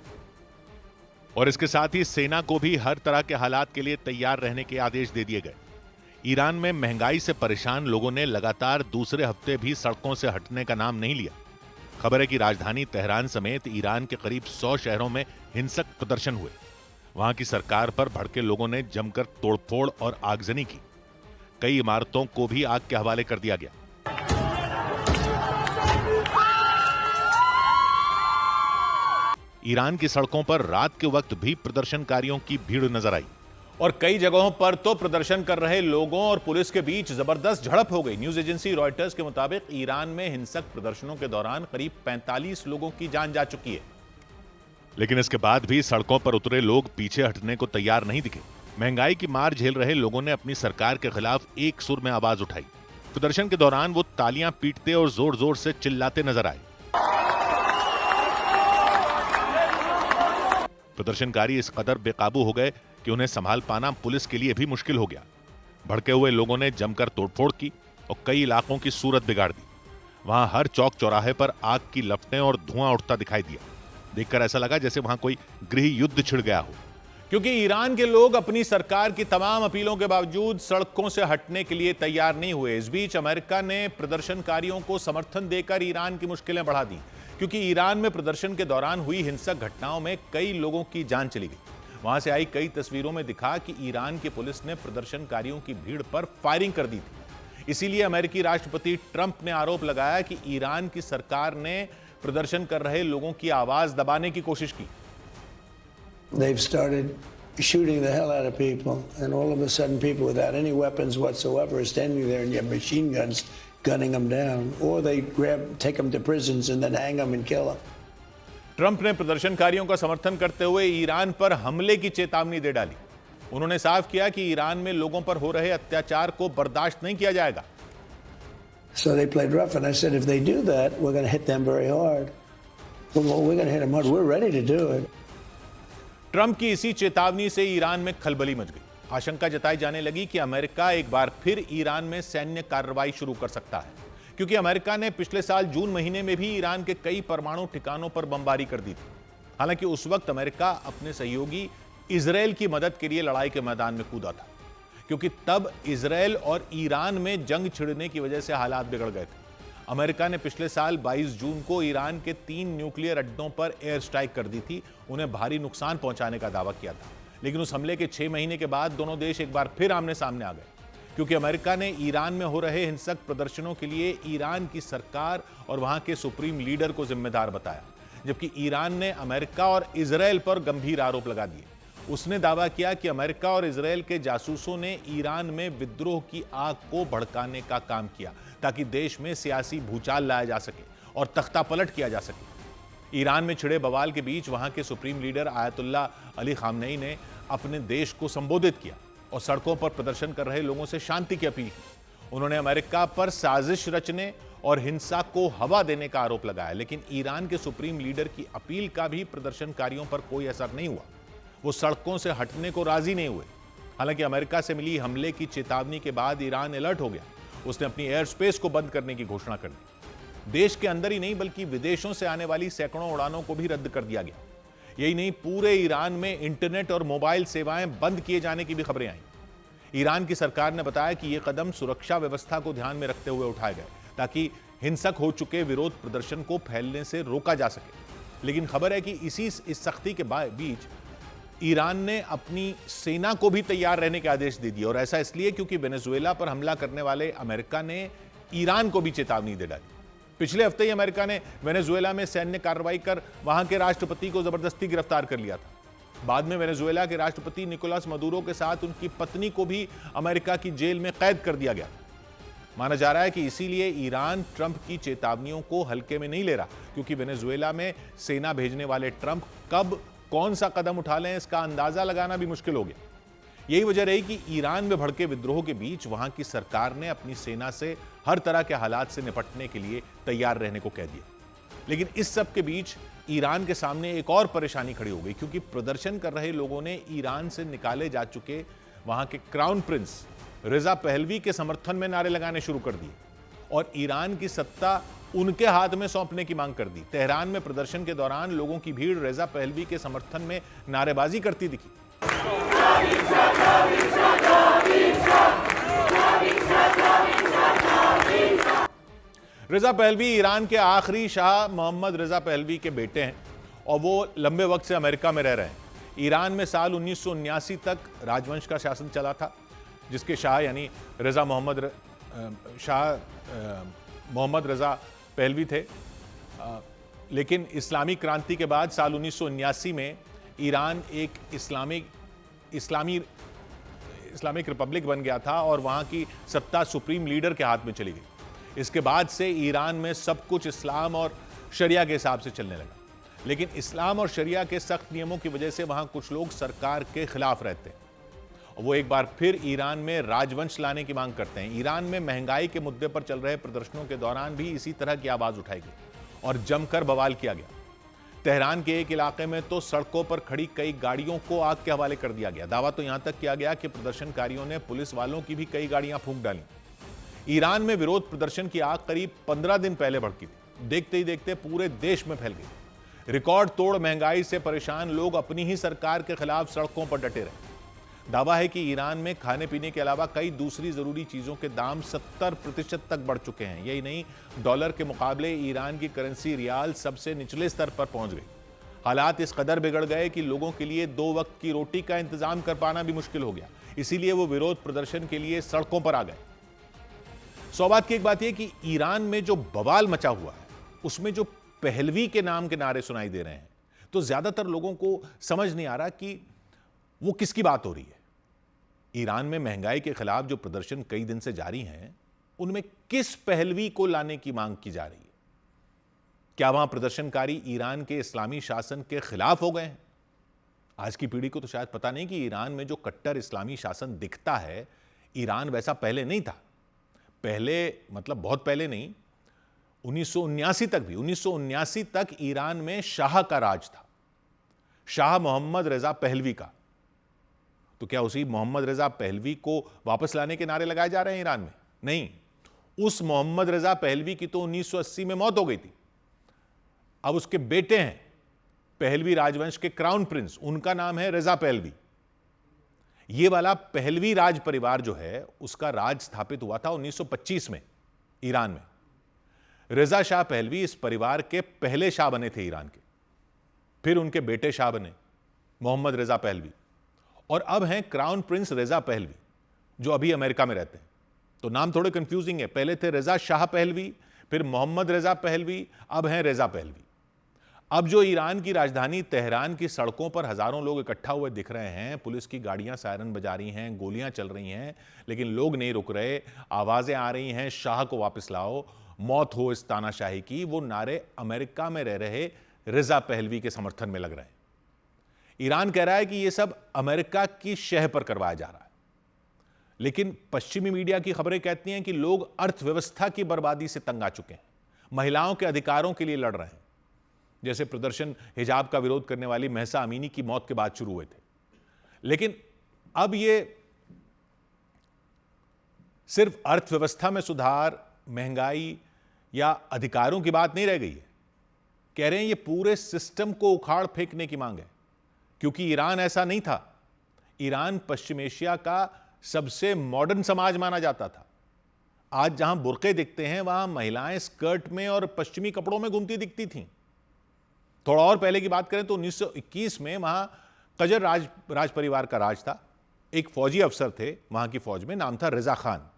और इसके साथ ही सेना को भी हर तरह के हालात के लिए तैयार रहने के आदेश दे दिए गए। ईरान में महंगाई से परेशान लोगों ने लगातार दूसरे हफ्ते भी सड़कों से हटने का नाम नहीं लिया। खबर है कि राजधानी तेहरान समेत ईरान के करीब 100 शहरों में हिंसक प्रदर्शन हुए। वहां की सरकार पर भड़के लोगों ने जमकर तोड़फोड़ और आगजनी की। कई इमारतों को भी आग के हवाले कर दिया गया। ईरान की सड़कों पर रात के वक्त भी प्रदर्शनकारियों की भीड़ नजर आई और कई जगहों पर तो प्रदर्शन कर रहे लोगों और पुलिस के बीच जबरदस्त झड़प हो गई। न्यूज एजेंसी रॉयटर्स के मुताबिक ईरान में हिंसक प्रदर्शनों के दौरान करीब 45 लोगों की जान जा चुकी है। लेकिन इसके बाद भी सड़कों पर उतरे लोग पीछे हटने को तैयार नहीं दिखे। महंगाई की मार झेल रहे लोगों ने अपनी सरकार के खिलाफ एक सुर में आवाज उठाई। प्रदर्शन के दौरान वो तालियां पीटते और जोर जोर से चिल्लाते नजर आए। प्रदर्शनकारी इस कदर बेकाबू हो गए कि उन्हें संभाल पाना पुलिस के लिए भी मुश्किल हो गया। भड़के हुए लोगों ने जमकर तोड़फोड़ की और कई इलाकों की सूरत बिगाड़ दी। वहां हर चौक चौराहे पर आग की लपटें और धुआं उठता दिखाई दिया। देखकर ऐसा लगा जैसे वहां कोई गृह युद्ध छिड़ गया हो, क्योंकि ईरान के लोग अपनी सरकार की तमाम अपीलों के बावजूद सड़कों से हटने के लिए तैयार नहीं हुए। इस बीच अमेरिका ने प्रदर्शनकारियों को समर्थन देकर ईरान की मुश्किलें बढ़ा दी, क्योंकि ईरान में प्रदर्शन के दौरान हुई हिंसक घटनाओं में कई लोगों की जान चली गई। वहां से आई कई तस्वीरों में दिखा कि ईरान की पुलिस ने प्रदर्शनकारियों की भीड़ पर फायरिंग कर दी थी। इसीलिए अमेरिकी राष्ट्रपति ट्रंप ने आरोप लगाया कि ईरान की सरकार ने प्रदर्शन कर रहे लोगों की आवाज दबाने की कोशिश की। They've started shooting the hell out of people, and all of a sudden people without any weapons whatsoever are standing there and you have machine guns gunning them down, or they take them to prisons and then hang them and kill them. Trump ने प्रदर्शनकारियों का समर्थन करते हुए Iran पर हमले की चेतावनी दे डाली। उन्होंने साफ किया कि ईरान में लोगों पर हो रहे अत्याचार को बर्दाश्त नहीं किया जाएगा। So they played rough, and I said, if they do that, we're going to hit them very hard. We're going to hit them hard. We're ready to do it. Trump की इसी चेतावनी से ईरान में खलबली much गई। आशंका जताई जाने लगी कि अमेरिका एक बार फिर ईरान में सैन्य कार्रवाई शुरू कर सकता है, क्योंकि अमेरिका ने पिछले साल जून महीने में भी ईरान के कई परमाणु ठिकानों पर बमबारी कर दी थी। हालांकि उस वक्त अमेरिका अपने सहयोगी इजराइल की मदद के लिए लड़ाई के मैदान में कूदा था, क्योंकि तब इजराइल और ईरान में जंग छिड़ने की वजह से हालात बिगड़ गए थे। अमेरिका ने पिछले साल 22 जून को ईरान के 3 न्यूक्लियर अड्डों पर एयर स्ट्राइक कर दी थी, उन्हें भारी नुकसान पहुंचाने का दावा किया था। लेकिन उस हमले के 6 महीने के बाद दोनों देश एक बार फिर आमने सामने आ गए, क्योंकि अमेरिका ने ईरान में हो रहे हिंसक प्रदर्शनों के लिए ईरान की सरकार और वहां के सुप्रीम लीडर को जिम्मेदार बताया, जबकि ईरान ने अमेरिका और इजराइल पर गंभीर आरोप लगा दिए। उसने दावा किया कि अमेरिका और इजराइल के जासूसों ने ईरान में विद्रोह की आग को भड़काने का काम किया, ताकि देश में सियासी भूचाल लाया जा सके और तख्तापलट किया जा सके। ईरान में छिड़े बवाल के बीच वहां के supreme leader ayatollah Ali Khamenei ने अपने देश को संबोधित किया और सड़कों पर प्रदर्शन कर रहे लोगों से शांति की अपील की। उन्होंने अमेरिका पर साजिश रचने और हिंसा को हवा देने का आरोप लगाया, लेकिन ईरान के सुप्रीम लीडर की अपील का भी प्रदर्शनकारियों पर कोई असर नहीं हुआ। वो सड़कों से हटने को राजी नहीं हुए। हालांकि अमेरिका से मिली हमले की चेतावनी के बाद ईरान अलर्ट हो गया। उसने अपनी एयर स्पेस को बंद करने की घोषणा कर दी। देश के अंदर ही नहीं बल्कि विदेशों से आने वाली सैकड़ों उड़ानों को भी रद्द कर दिया गया। यही नहीं, पूरे ईरान में इंटरनेट और मोबाइल सेवाएं बंद किए जाने की भी खबरें आई। ईरान की सरकार ने बताया कि ये कदम सुरक्षा व्यवस्था को ध्यान में रखते हुए उठाए गए, ताकि हिंसक हो चुके विरोध प्रदर्शन को फैलने से रोका जा सके। लेकिन खबर है कि इस सख्ती के बीच ईरान ने अपनी सेना को भी तैयार रहने के आदेश दे दिए, और ऐसा इसलिए क्योंकि वेनेजुएला पर हमला करने वाले अमेरिका ने ईरान को भी चेतावनी दे डाली। पिछले हफ्ते ही अमेरिका ने वेनेजुएला में सैन्य कार्रवाई कर वहां के राष्ट्रपति को जबरदस्ती गिरफ्तार कर लिया था। बाद में वेनेजुएला के राष्ट्रपति निकोलस मदुरो के साथ उनकी पत्नी को भी अमेरिका की जेल में कैद कर दिया गया। माना जा रहा है कि इसीलिए ईरान ट्रंप की चेतावनियों को हल्के में नहीं ले रहा, क्योंकि वेनेजुएला में सेना भेजने वाले ट्रंप कब कौन सा कदम उठा लें इसका अंदाजा लगाना भी मुश्किल हो गया। यही वजह रही कि ईरान में भड़के विद्रोह के बीच वहां की सरकार ने अपनी सेना से हर तरह के हालात से निपटने के लिए तैयार रहने को कह दिया। लेकिन इस सब के बीच ईरान के सामने एक और परेशानी खड़ी हो गई, क्योंकि प्रदर्शन कर रहे लोगों ने ईरान से निकाले जा चुके वहां के क्राउन प्रिंस रिजा पहलवी के समर्थन में नारे लगाने शुरू कर दिए और ईरान की सत्ता उनके हाथ में सौंपने की मांग कर दी। तेहरान में प्रदर्शन के दौरान लोगों की भीड़ रिजा पहलवी के समर्थन में नारेबाजी करती दिखी। रजा पहलवी ईरान के आखिरी शाह मोहम्मद रजा पहलवी के बेटे हैं और वो लंबे वक्त से अमेरिका में रह रहे हैं। ईरान में साल 1979 तक राजवंश का शासन चला था, जिसके शाह यानी रजा मोहम्मद रजा पहलवी थे। लेकिन इस्लामी क्रांति के बाद साल 1979 में ईरान एक इस्लामिक रिपब्लिक बन गया था और वहां की सत्ता सुप्रीम लीडर के हाथ में चली गई। इसके बाद से ईरान में सब कुछ इस्लाम और शरिया के हिसाब से चलने लगा। लेकिन इस्लाम और शरिया के सख्त नियमों की वजह से वहां कुछ लोग सरकार के खिलाफ रहते हैं और वो एक बार फिर ईरान में राजवंश लाने की मांग करते हैं। ईरान में महंगाई के मुद्दे पर चल रहे प्रदर्शनों के दौरान भी इसी तरह की आवाज उठाई गई और जमकर बवाल किया गया। तेहरान के एक इलाके में तो सड़कों पर खड़ी कई गाड़ियों को आग के हवाले कर दिया गया। दावा तो यहां तक किया गया कि प्रदर्शनकारियों ने पुलिस वालों की भी कई गाड़ियां फूंक डाली। ईरान में विरोध प्रदर्शन की आग करीब 15 दिन पहले भड़की थी। देखते ही देखते पूरे देश में फैल गई। रिकॉर्ड तोड़ महंगाई से परेशान लोग अपनी ही सरकार के खिलाफ सड़कों पर डटे रहे। दावा है कि ईरान में खाने पीने के अलावा कई दूसरी जरूरी चीजों के दाम 70% तक बढ़ चुके हैं। यही नहीं, डॉलर के मुकाबले ईरान की करेंसी रियाल सबसे निचले स्तर पर पहुंच गई। हालात इस कदर बिगड़ गए कि लोगों के लिए 2 वक्त की रोटी का इंतजाम कर पाना भी मुश्किल हो गया। इसीलिए वो विरोध प्रदर्शन के लिए सड़कों पर आ गए। सौबात की एक बात यह कि ईरान में जो बवाल मचा हुआ है उसमें जो पहलवी के नाम के नारे सुनाई दे रहे हैं, तो ज्यादातर लोगों को समझ नहीं आ रहा कि वो किसकी बात हो रही है। ईरान में महंगाई के खिलाफ जो प्रदर्शन कई दिन से जारी हैं, उनमें किस पहलवी को लाने की मांग की जा रही है? क्या वहां प्रदर्शनकारी ईरान के इस्लामी शासन के खिलाफ हो गए हैं? आज की पीढ़ी को तो शायद पता नहीं कि ईरान में जो कट्टर इस्लामी शासन दिखता है, ईरान वैसा पहले नहीं था। पहले मतलब बहुत पहले नहीं, 1979 तक भी, 1979 तक ईरान में शाह का राज था, शाह मोहम्मद रजा पहलवी का। तो क्या उसी मोहम्मद रजा पहलवी को वापस लाने के नारे लगाए जा रहे हैं ईरान में? नहीं, उस मोहम्मद रजा पहलवी की तो 1980 में मौत हो गई थी। अब उसके बेटे हैं पहलवी राजवंश के क्राउन प्रिंस, उनका नाम है रजा पहलवी। यह वाला पहलवी राज परिवार जो है उसका राज स्थापित हुआ था 1925 में ईरान में। रजा शाह पहलवी इस परिवार के पहले शाह बने थे ईरान के। फिर उनके बेटे शाह बने मोहम्मद रजा पहलवी, और अब हैं क्राउन प्रिंस रजा पहलवी जो अभी अमेरिका में रहते हैं। तो नाम थोड़े कंफ्यूजिंग है, पहले थे रजा शाह पहलवी, फिर मोहम्मद रजा पहलवी, अब हैं रजा पहलवी। अब जो ईरान की राजधानी तेहरान की सड़कों पर हजारों लोग इकट्ठा हुए दिख रहे हैं, पुलिस की गाड़ियां सायरन बजा रही हैं, गोलियां चल रही हैं, लेकिन लोग नहीं रुक रहे। आवाजें आ रही हैं, शाह को वापस लाओ, मौत हो इस तानाशाही की। वो नारे अमेरिका में रह रहे रजा पहलवी के समर्थन में लग रहे हैं। ईरान कह रहा है कि यह सब अमेरिका की शह पर करवाया जा रहा है, लेकिन पश्चिमी मीडिया की खबरें कहती हैं कि लोग अर्थव्यवस्था की बर्बादी से तंग आ चुके हैं, महिलाओं के अधिकारों के लिए लड़ रहे हैं। जैसे प्रदर्शन हिजाब का विरोध करने वाली महसा अमीनी की मौत के बाद शुरू हुए थे। लेकिन अब यह सिर्फ अर्थव्यवस्था में सुधार, महंगाई या अधिकारों की बात नहीं रह गई है। कह रहे हैं ये पूरे सिस्टम को उखाड़ फेंकने की मांग है, क्योंकि ईरान ऐसा नहीं था। ईरान पश्चिम एशिया का सबसे मॉडर्न समाज माना जाता था। आज जहां बुर्के दिखते हैं वहां महिलाएं स्कर्ट में और पश्चिमी कपड़ों में घूमती दिखती थीं। थोड़ा और पहले की बात करें तो 1921 में वहां कजर राज परिवार का राज था। एक फौजी अफसर थे वहां की फौज में, नाम था रजा खान।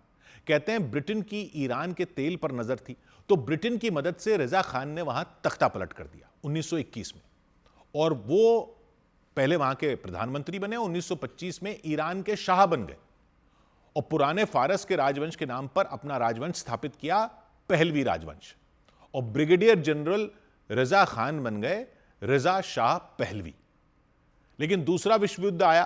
कहते हैं ब्रिटेन की ईरान के तेल पर नजर थी, तो ब्रिटेन की मदद से रजा खान ने वहां तख्ता पलट कर दिया 1921 में, और वो पहले वहां के प्रधानमंत्री बने। 1925 में ईरान के शाह बन गए और पुराने फारस के राजवंश के नाम पर अपना राजवंश स्थापित किया, पहलवी राजवंश, और ब्रिगेडियर जनरल रजा खान बन गए रजा शाह पहलवी। लेकिन दूसरा विश्व युद्ध आया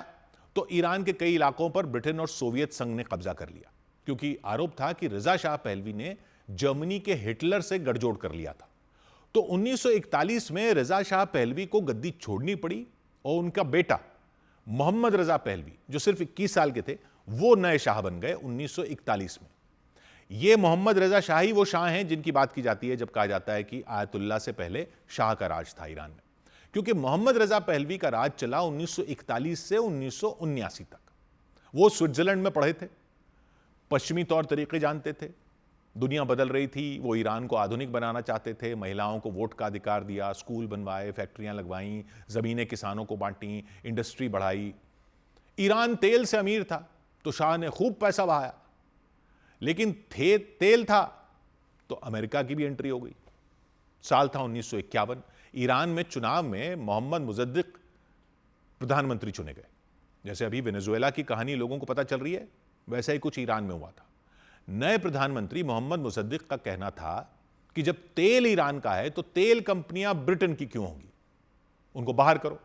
तो ईरान के कई इलाकों पर ब्रिटेन और सोवियत संघ ने कब्जा कर लिया, क्योंकि आरोप था कि रजा शाह पहलवी ने जर्मनी के हिटलर से गठजोड़ कर लिया था। तो 1941 में रजा शाह पहलवी को गद्दी छोड़नी पड़ी और उनका बेटा मोहम्मद रजा पहलवी, जो सिर्फ 21 साल के थे, वो नए शाह बन गए 1941 में। ये मोहम्मद रजा शाह ही वो शाह हैं जिनकी बात की जाती है जब कहा जाता है कि आयतुल्लाह से पहले शाह का राज था ईरान में, क्योंकि मोहम्मद रजा पहलवी का राज चला 1941 से 1979 तक। वो स्विट्जरलैंड में पढ़े थे, पश्चिमी तौर तरीके जानते थे, दुनिया बदल रही थी, वो ईरान को आधुनिक बनाना चाहते थे, महिलाओं को वोट का अधिकार दिया, स्कूल बनवाए, फैक्ट्रियां लगवाईं, ज़मीनें किसानों को बांटी, इंडस्ट्री बढ़ाई। ईरान तेल से अमीर था तो शाह ने खूब पैसा बहाया, लेकिन तेल था तो अमेरिका की भी एंट्री हो गई। साल था 1951। ईरान में चुनाव में मोहम्मद मुजद्दिक प्रधानमंत्री चुने गए। जैसे अभी वेनेजुएला की कहानी लोगों को पता चल रही है, वैसा ही कुछ ईरान में हुआ था। नए प्रधानमंत्री मोहम्मद मुसद्दिक का कहना था कि जब तेल ईरान का है तो तेल कंपनियां ब्रिटेन की क्यों होंगी, उनको बाहर करो।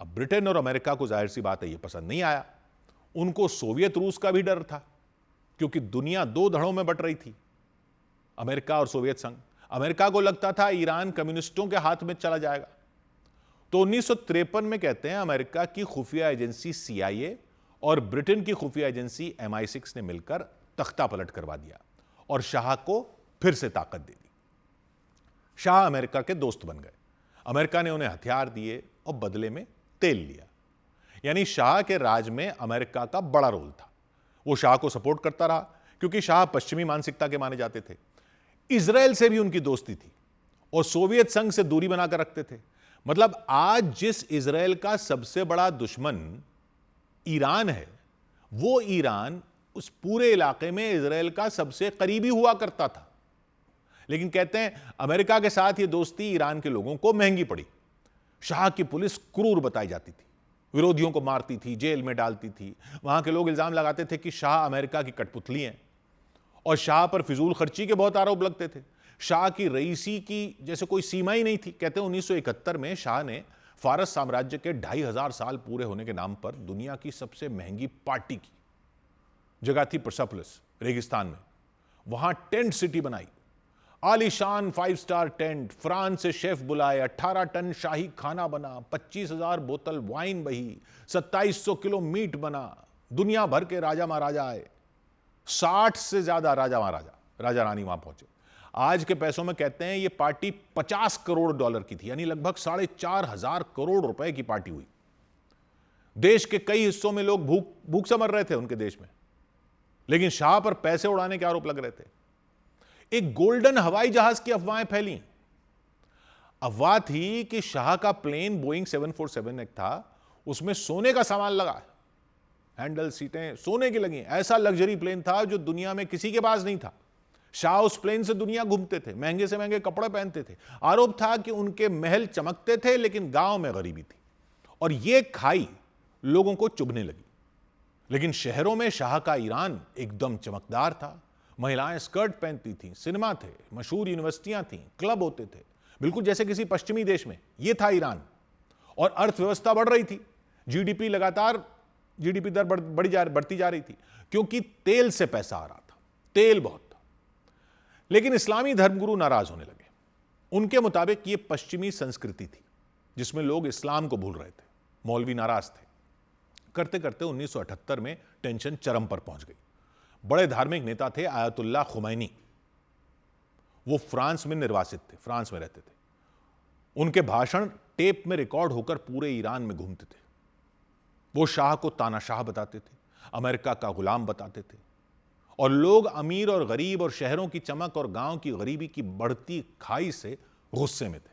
अब ब्रिटेन और अमेरिका को जाहिर सी बात है ये पसंद नहीं आया। उनको सोवियत रूस का भी डर था, क्योंकि दुनिया दो धड़ों में बट रही थी, अमेरिका और सोवियत संघ। अमेरिका को लगता था ईरान कम्युनिस्टों के हाथ में चला जाएगा। तो 1953 में कहते हैं अमेरिका की खुफिया एजेंसी CIA और ब्रिटेन की खुफिया एजेंसी MI6 ने मिलकर तख्ता पलट करवा दिया और शाह को फिर से ताकत दे दी। शाह अमेरिका के दोस्त बन गए। अमेरिका ने उन्हें हथियार दिए और बदले में तेल लिया। यानी शाह के राज में अमेरिका का बड़ा रोल था। वो शाह को सपोर्ट करता रहा क्योंकि शाह पश्चिमी मानसिकता के माने जाते थे। इजराइल से भी उनकी दोस्ती थी और सोवियत संघ से दूरी बनाकर रखते थे। मतलब आज जिस इजराइल का सबसे बड़ा दुश्मन ईरान है, वो ईरान उस पूरे इलाके में इजराइल का सबसे करीबी हुआ करता था। लेकिन कहते हैं अमेरिका के साथ ये दोस्ती ईरान के लोगों को महंगी पड़ी। शाह की पुलिस क्रूर बताई जाती थी, विरोधियों को मारती थी, जेल में डालती थी। वहां के लोग इल्जाम लगाते थे कि शाह अमेरिका की कठपुतली हैं और शाह पर फिजूल खर्ची के बहुत आरोप लगते थे। शाह की रईसी की जैसे कोई सीमा ही नहीं थी। कहते हैं 1971 में शाह ने फारस साम्राज्य के 2500 साल पूरे होने के नाम पर दुनिया की सबसे महंगी पार्टी की। जगह थी परसेपोलिस, रेगिस्तान में। वहां टेंट सिटी बनाई, आलीशान 5 स्टार टेंट, फ्रांस से शेफ बुलाए, 18 टन शाही खाना बना, 25,000 बोतल वाइन बही, 2700 किलो मीट बना। दुनिया भर के राजा महाराजा आए, 60 से ज्यादा राजा महाराजा, राजा रानी वहां पहुंचे। आज के पैसों में कहते हैं ये पार्टी 50 करोड़ डॉलर की थी, यानी लगभग 4,500 करोड़ रुपए की पार्टी हुई। देश के कई हिस्सों में लोग भूख से मर रहे थे उनके देश में, लेकिन शाह पर पैसे उड़ाने के आरोप लग रहे थे। एक गोल्डन हवाई जहाज की अफवाहें फैली। अफवाह थी कि शाह का प्लेन बोइंग 747 एक था, उसमें सोने का सामान लगा है, हैंडल सीटें सोने की लगी। ऐसा लग्जरी प्लेन था जो दुनिया में किसी के पास नहीं था। शाह उस प्लेन से दुनिया घूमते थे, महंगे से महंगे कपड़े पहनते थे। आरोप था कि उनके महल चमकते थे लेकिन गांव में गरीबी थी और यह खाई लोगों को चुभने लगी। लेकिन शहरों में शाह का ईरान एकदम चमकदार था। महिलाएं स्कर्ट पहनती थीं, सिनेमा थे, मशहूर यूनिवर्सिटियां थीं, क्लब होते थे, बिल्कुल जैसे किसी पश्चिमी देश में। यह था ईरान। और अर्थव्यवस्था बढ़ रही थी, जीडीपी लगातार जीडीपी दर बढ़ती जा रही थी, क्योंकि तेल से पैसा आ रहा था, तेल बहुत था। लेकिन इस्लामी धर्मगुरु नाराज होने लगे। उनके मुताबिक यह पश्चिमी संस्कृति थी जिसमें लोग इस्लाम को भूल रहे थे। मौलवी नाराज थे। करते करते 1978 में टेंशन चरम पर पहुंच गई। बड़े धार्मिक नेता थे आयतुल्लाह खुमैनी। वो फ्रांस में निर्वासित थे, फ्रांस में रहते थे। उनके भाषण टेप में रिकॉर्ड होकर पूरे ईरान में घूमते थे। वो शाह को तानाशाह बताते थे, अमेरिका का गुलाम बताते थे, और लोग अमीर और गरीब और शहरों की चमक और गांव की गरीबी की बढ़ती खाई से गुस्से में थे।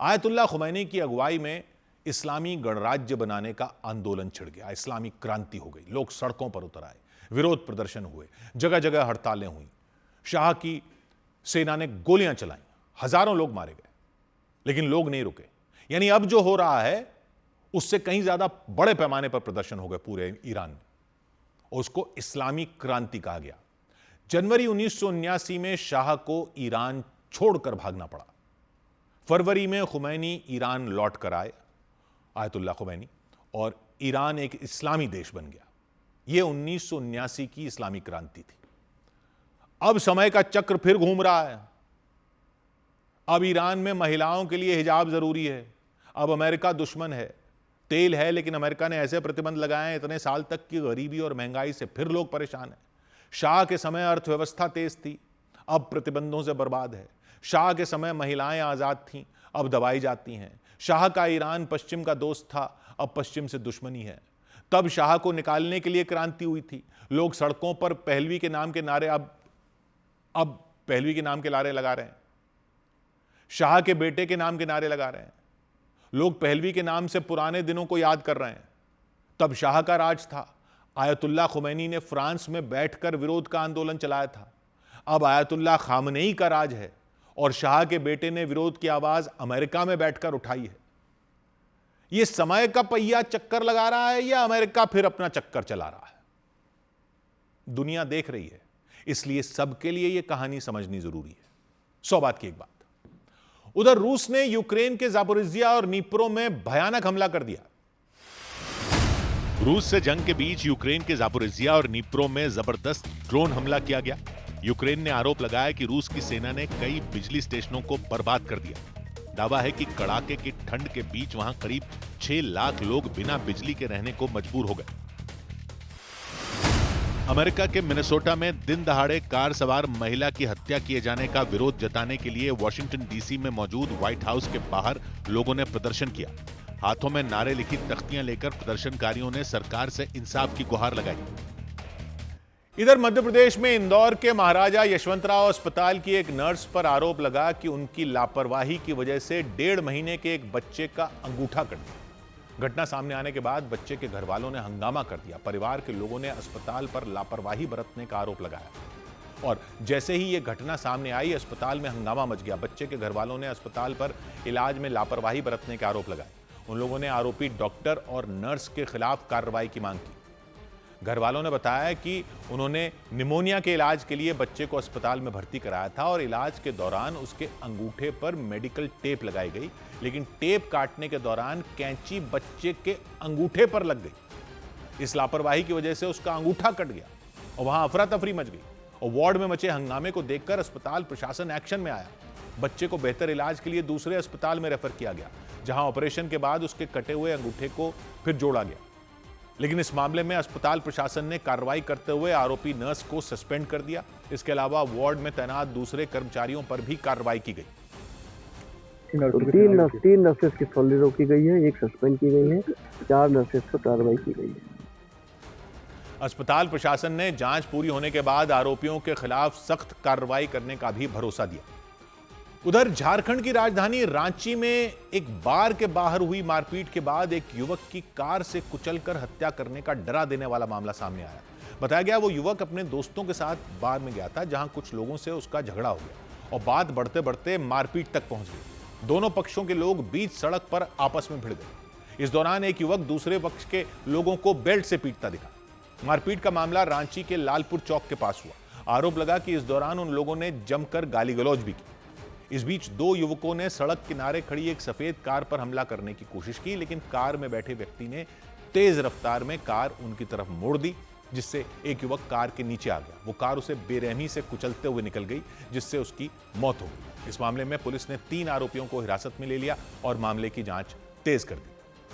आयतुल्लाह खुमैनी की अगुवाई में इस्लामी गणराज्य बनाने का आंदोलन छिड़ गया। इस्लामी क्रांति हो गई। लोग सड़कों पर उतर आए, विरोध प्रदर्शन हुए, जगह जगह हड़तालें हुई। शाह की सेना ने गोलियां चलाई, हजारों लोग मारे गए, लेकिन लोग नहीं रुके। यानी अब जो हो रहा है उससे कहीं ज्यादा बड़े पैमाने पर प्रदर्शन हो गए पूरे ईरान में, और उसको इस्लामी क्रांति कहा गया। जनवरी 1979 में शाह को ईरान छोड़कर भागना पड़ा। फरवरी में खुमैनी ईरान लौट कर आए, आयतुल्लाह खुमैनी, और ईरान एक इस्लामी देश बन गया। यह 1979 की इस्लामी क्रांति थी। अब समय का चक्र फिर घूम रहा है। अब ईरान में महिलाओं के लिए हिजाब जरूरी है। अब अमेरिका दुश्मन है। तेल है, लेकिन अमेरिका ने ऐसे प्रतिबंध लगाए हैं इतने साल तक की गरीबी और महंगाई से फिर लोग परेशान हैं। शाह के समय अर्थव्यवस्था तेज थी, अब प्रतिबंधों से बर्बाद है। शाह के समय महिलाएं आजाद थीं, अब दबाई जाती हैं। शाह का ईरान पश्चिम का दोस्त था, अब पश्चिम से दुश्मनी है। तब शाह को निकालने के लिए क्रांति हुई थी। लोग सड़कों पर पहलवी के नाम के नारे अब पहलवी के नाम के नारे लगा रहे हैं, शाह के बेटे के नाम के नारे लगा रहे हैं। लोग पहलवी के नाम से पुराने दिनों को याद कर रहे हैं। तब शाह का राज था, आयतुल्लाह खुमैनी ने फ्रांस में बैठकर विरोध का आंदोलन चलाया था। अब आयतुल्लाह खामनेई का राज है और शाह के बेटे ने विरोध की आवाज अमेरिका में बैठकर उठाई है। यह समय का पहिया चक्कर लगा रहा है या अमेरिका फिर अपना चक्कर चला रहा है? दुनिया देख रही है, इसलिए सबके लिए यह कहानी समझनी जरूरी है। 100 बात की एक बात। उधर रूस ने यूक्रेन के जापोरिजिया और नीप्रो में भयानक हमला कर दिया। रूस से जंग के बीच यूक्रेन के जापोरिजिया और नीप्रो में जबरदस्त ड्रोन हमला किया गया। यूक्रेन ने आरोप लगाया कि रूस की सेना ने कई बिजली स्टेशनों को बर्बाद कर दिया। दावा है कि कड़ाके की ठंड के बीच वहां करीब 6 लाख लोग बिना बिजली के रहने को मजबूर हो गए। अमेरिका के मिनेसोटा में दिन दहाड़े कार सवार महिला की हत्या किए जाने का विरोध जताने के लिए वॉशिंगटन डीसी में मौजूद व्हाइट हाउस के बाहर लोगों ने प्रदर्शन किया। हाथों में नारे लिखी तख्तियां लेकर प्रदर्शनकारियों ने सरकार से इंसाफ की गुहार लगाई। इधर मध्य प्रदेश में इंदौर के महाराजा यशवंतराव अस्पताल की एक नर्स पर आरोप लगा कि उनकी लापरवाही की वजह से 1.5 महीने के एक बच्चे का अंगूठा कट गया। घटना सामने आने के बाद बच्चे के घर वालों ने हंगामा कर दिया। परिवार के लोगों ने अस्पताल पर लापरवाही बरतने का आरोप लगाया और जैसे ही यह घटना सामने आई, अस्पताल में हंगामा मच गया। बच्चे के घर वालों ने अस्पताल पर इलाज में लापरवाही बरतने के आरोप लगाए। उन लोगों ने आरोपी डॉक्टर और नर्स के खिलाफ कार्रवाई की मांग की। घर वालों ने बताया कि उन्होंने निमोनिया के इलाज के लिए बच्चे को अस्पताल में भर्ती कराया था और इलाज के दौरान उसके अंगूठे पर मेडिकल टेप लगाई गई, लेकिन टेप काटने के दौरान कैंची बच्चे के अंगूठे पर लग गई। इस लापरवाही की वजह से उसका अंगूठा कट गया और वहां अफरा तफरी मच गई और वार्ड में मचे हंगामे को देखकर अस्पताल प्रशासन एक्शन में आया। बच्चे को बेहतर इलाज के लिए दूसरे अस्पताल में रेफर किया गया, जहां ऑपरेशन के बाद उसके कटे हुए अंगूठे को फिर जोड़ा गया। लेकिन इस मामले में अस्पताल प्रशासन ने कार्रवाई करते हुए आरोपी नर्स को सस्पेंड कर दिया। इसके अलावा वार्ड में तैनात दूसरे कर्मचारियों पर भी कार्रवाई की गई। 3 नर्सेस की सैलरी रोकी गई है, 1 सस्पेंड की गई है, 4 नर्सेस पर कार्रवाई की गई है। अस्पताल प्रशासन ने जांच पूरी होने के बाद आरोपियों के खिलाफ सख्त कार्रवाई करने का भी भरोसा दिया। उधर झारखंड की राजधानी रांची में एक बार के बाहर हुई मारपीट के बाद एक युवक की कार से कुचलकर हत्या करने का डरा देने वाला मामला सामने आया। बताया गया वो युवक अपने दोस्तों के साथ बार में गया था, जहां कुछ लोगों से उसका झगड़ा हो गया और बात बढ़ते बढ़ते मारपीट तक पहुंच गई। दोनों पक्षों के लोग बीच सड़क पर आपस में भिड़ गए। इस दौरान एक युवक दूसरे पक्ष के लोगों को बेल्ट से पीटता दिखा। मारपीट का मामला रांची के लालपुर चौक के पास हुआ। आरोप लगा कि इस दौरान उन लोगों ने जमकर गाली गलौज भी की। इस बीच 2 युवकों ने सड़क किनारे खड़ी एक सफेद कार पर हमला करने की कोशिश की, लेकिन कार में बैठे व्यक्ति ने तेज रफ्तार में कार उनकी तरफ मोड़ दी, जिससे एक युवक कार के नीचे आ गया। वो कार उसे बेरहमी से कुचलते हुए निकल गई, जिससे उसकी मौत हो गई। इस मामले में पुलिस ने 3 आरोपियों को हिरासत में ले लिया और मामले की जांच तेज कर दी।